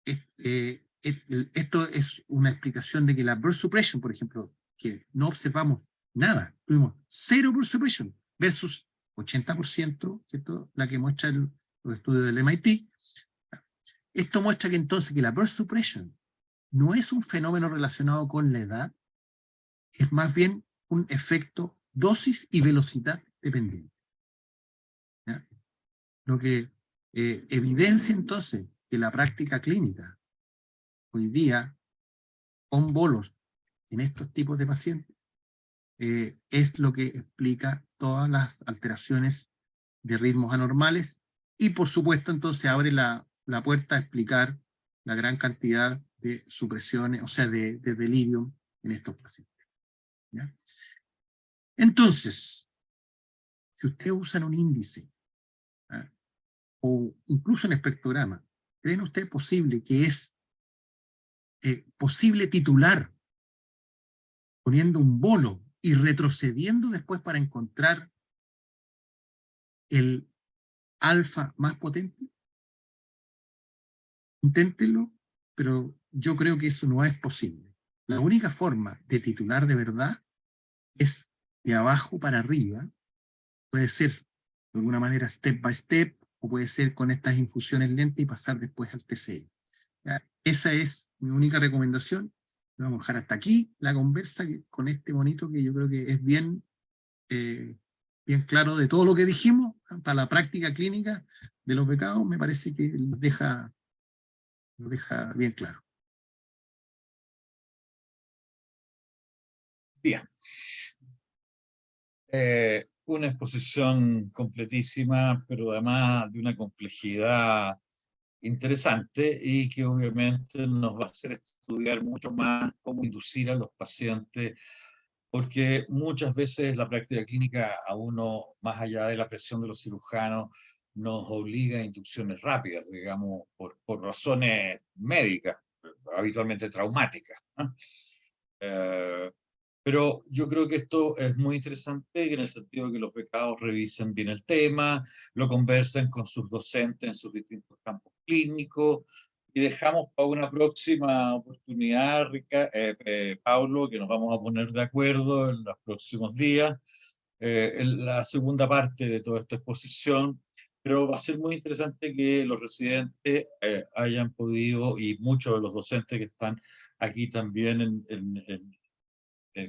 esto es una explicación de que la burst suppression, por ejemplo, que no observamos nada, tuvimos 0 burst suppression versus 80%, ¿cierto? La que muestra los estudios del MIT. Esto muestra que entonces que la burst suppression no es un fenómeno relacionado con la edad, es más bien un efecto dosis y velocidad dependiente. ¿Ya? Lo que evidencia entonces que la práctica clínica hoy día con bolos en estos tipos de pacientes es lo que explica todas las alteraciones de ritmos anormales y por supuesto entonces abre la puerta a explicar la gran cantidad de supresiones, o sea, de delirium en estos pacientes. ¿Ya? Entonces, si ustedes usan un índice, ¿ah? O incluso un espectrograma, ¿creen ustedes posible que es posible titular poniendo un bolo y retrocediendo después para encontrar el alfa más potente? Inténtenlo, pero yo creo que eso no es posible. La única forma de titular de verdad es de abajo para arriba. Puede ser de alguna manera step by step, o puede ser con estas infusiones lentas y pasar después al PCI. ¿Ya? Esa es mi única recomendación. Vamos a dejar hasta aquí la conversa con este monito que yo creo que es bien, bien claro de todo lo que dijimos. Para la práctica clínica de los becados me parece que lo deja bien claro. Bien. Una exposición completísima, pero además de una complejidad interesante y que obviamente nos va a hacer estudiar mucho más cómo inducir a los pacientes, porque muchas veces la práctica clínica a uno, más allá de la presión de los cirujanos, nos obliga a inducciones rápidas, digamos, por razones médicas, habitualmente traumáticas, ¿no? Pero yo creo que esto es muy interesante en el sentido de que los becados revisen bien el tema, lo conversen con sus docentes en sus distintos campos clínicos, y dejamos para una próxima oportunidad, Paulo, que nos vamos a poner de acuerdo en los próximos días, en la segunda parte de toda esta exposición, pero va a ser muy interesante que los residentes hayan podido, y muchos de los docentes que están aquí también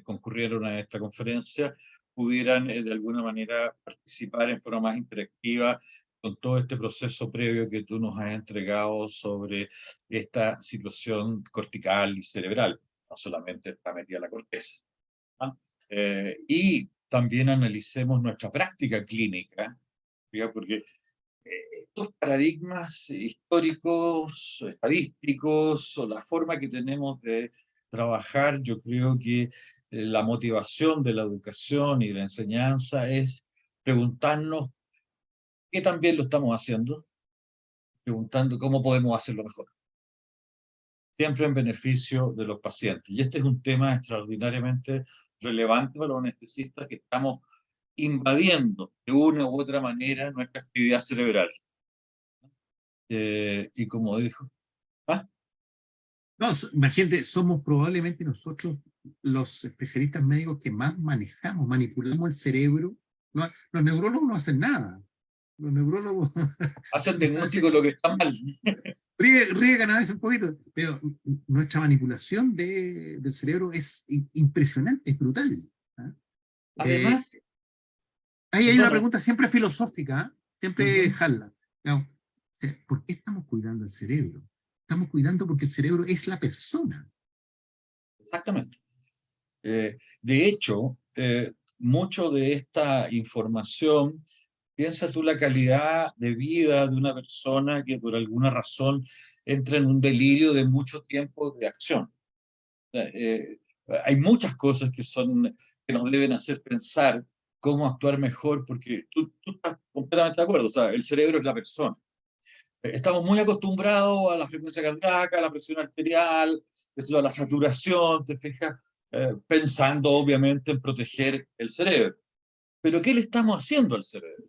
concurrieron a esta conferencia, pudieran de alguna manera participar en forma más interactiva con todo este proceso previo que tú nos has entregado sobre esta situación cortical y cerebral, no solamente está metida la corteza, ¿no? Y también analicemos nuestra práctica clínica, ¿ya? Porque estos paradigmas históricos, estadísticos, o la forma que tenemos de trabajar, yo creo que la motivación de la educación y de la enseñanza es preguntarnos qué tan bien lo estamos haciendo, preguntando cómo podemos hacerlo mejor, siempre en beneficio de los pacientes. Y este es un tema extraordinariamente relevante para los anestesistas, que estamos invadiendo de una u otra manera nuestra actividad cerebral. Y como dijo, No, imagínate, somos probablemente nosotros los especialistas médicos que más manipulamos el cerebro. No, los neurólogos no hacen nada. Los neurólogos hacen diagnóstico de lo que está mal. riegan a veces un poquito, pero nuestra manipulación del cerebro es impresionante, es brutal. ¿Ah? Además, Ahí hay una pregunta siempre filosófica, siempre jala. ¿No? ¿Por qué estamos cuidando el cerebro? Estamos cuidando porque el cerebro es la persona. exactamente. De hecho, mucho de esta información, piensa tú la calidad de vida de una persona que por alguna razón entra en un delirio de mucho tiempo de acción. Hay muchas cosas que nos deben hacer pensar cómo actuar mejor, porque tú estás completamente de acuerdo, o sea, el cerebro es la persona. Estamos muy acostumbrados a la frecuencia cardíaca, a la presión arterial, a la saturación, ¿te fijas? Pensando obviamente en proteger el cerebro. Pero ¿qué le estamos haciendo al cerebro?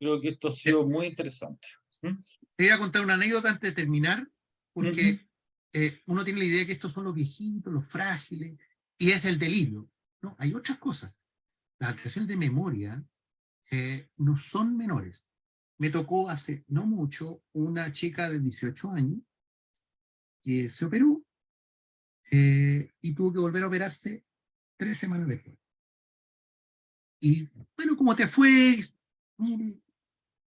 Creo que esto ha sido muy interesante. Te voy a contar una anécdota antes de terminar, porque uno tiene la idea de que estos son los viejitos, los frágiles, y es del delirio. No, hay otras cosas. Las alteraciones de memoria no son menores. Me tocó hace no mucho una chica de 18 años que se operó y tuvo que volver a operarse 3 semanas después. Y bueno, ¿cómo te fue? Mire,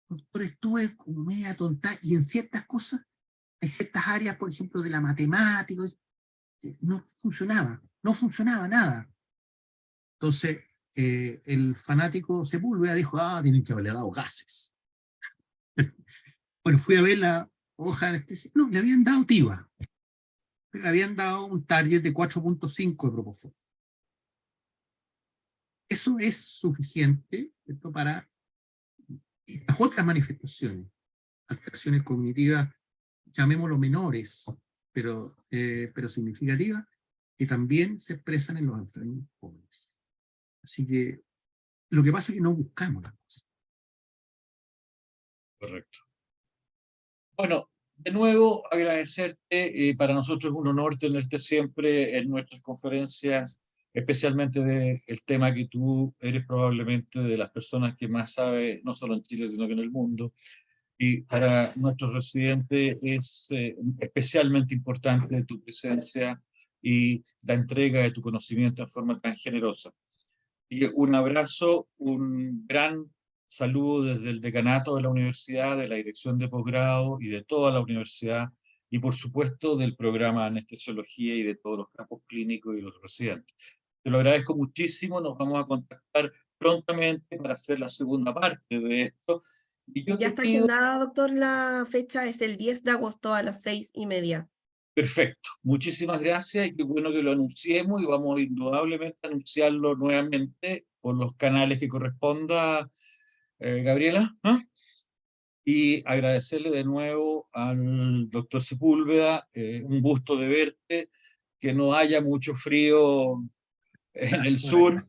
doctor, estuve como media tonta, y en ciertas cosas, hay ciertas áreas, por ejemplo, de la matemática, no funcionaba nada. Entonces, el fanático Sepúlveda dijo, tienen que haberle dado gases. Bueno, fui a ver la hoja de este, no, le habían dado TIVA, le habían dado un target de 4.5 de propofol. Eso es suficiente, ¿cierto?, para las otras manifestaciones, alteraciones cognitivas, llamémoslo menores, pero significativas, que también se expresan en los enfermos jóvenes. Así que lo que pasa es que no buscamos las cosas. Correcto. Bueno, de nuevo agradecerte, para nosotros es un honor tenerte siempre en nuestras conferencias, especialmente del tema que tú eres probablemente de las personas que más sabe, no solo en Chile, sino que en el mundo. Y para nuestros residentes es especialmente importante tu presencia y la entrega de tu conocimiento en forma tan generosa. Y un abrazo, un gran saludo desde el decanato de la universidad, de la dirección de posgrado y de toda la universidad, y por supuesto del programa de anestesiología y de todos los campos clínicos y los residentes. Te lo agradezco muchísimo, nos vamos a contactar prontamente para hacer la segunda parte de esto. Y yo Ya te está pido... agendada, doctor, la fecha es el 10 de agosto a las 6:30. Perfecto, muchísimas gracias y qué bueno que lo anunciemos, y vamos indudablemente a anunciarlo nuevamente por los canales que corresponda, Gabriela, ¿ah? Y agradecerle de nuevo al doctor Sepúlveda, un gusto de verte, que no haya mucho frío en el sur.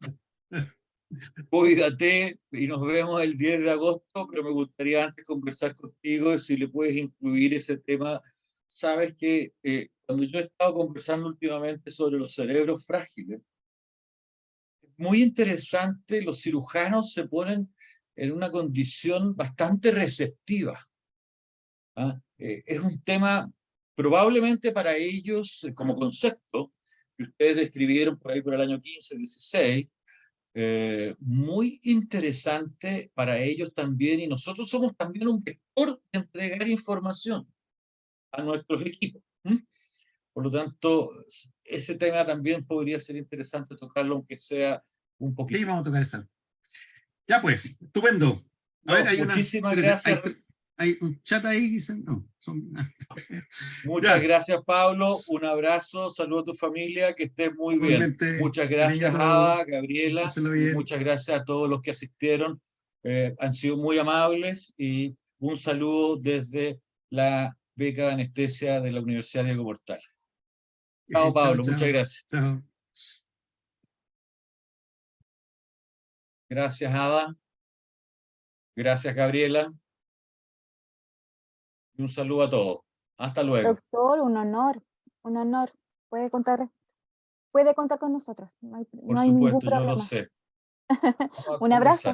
Cuídate y nos vemos el 10 de agosto, pero me gustaría antes conversar contigo si le puedes incluir ese tema. Sabes que cuando yo he estado conversando últimamente sobre los cerebros frágiles, muy interesante, los cirujanos se ponen en una condición bastante receptiva. Es un tema probablemente para ellos, como concepto, que ustedes describieron por ahí por el año 15, 16, muy interesante para ellos también, y nosotros somos también un vector de entregar información a nuestros equipos. Por lo tanto, ese tema también podría ser interesante tocarlo, aunque sea un poquito. Sí, vamos a tocar eso. Ya pues, estupendo. A ver, hay muchísimas gracias. Hay un chat ahí, dicen, no, Muchas ya. gracias, Pablo. Un abrazo, saludo a tu familia, que estés muy bien. Igualmente, muchas gracias, Ada, Gabriela, y muchas gracias a todos los que asistieron. Han sido muy amables, y un saludo desde la beca de anestesia de la Universidad Diego Portales. Chao, Pablo, muchas gracias. Chao. Gracias, Ada. Gracias, Gabriela. Y un saludo a todos. Hasta luego. Doctor, un honor, un honor. Puede contar con nosotros. No hay Por ningún supuesto, yo lo problema. sé. Un abrazo.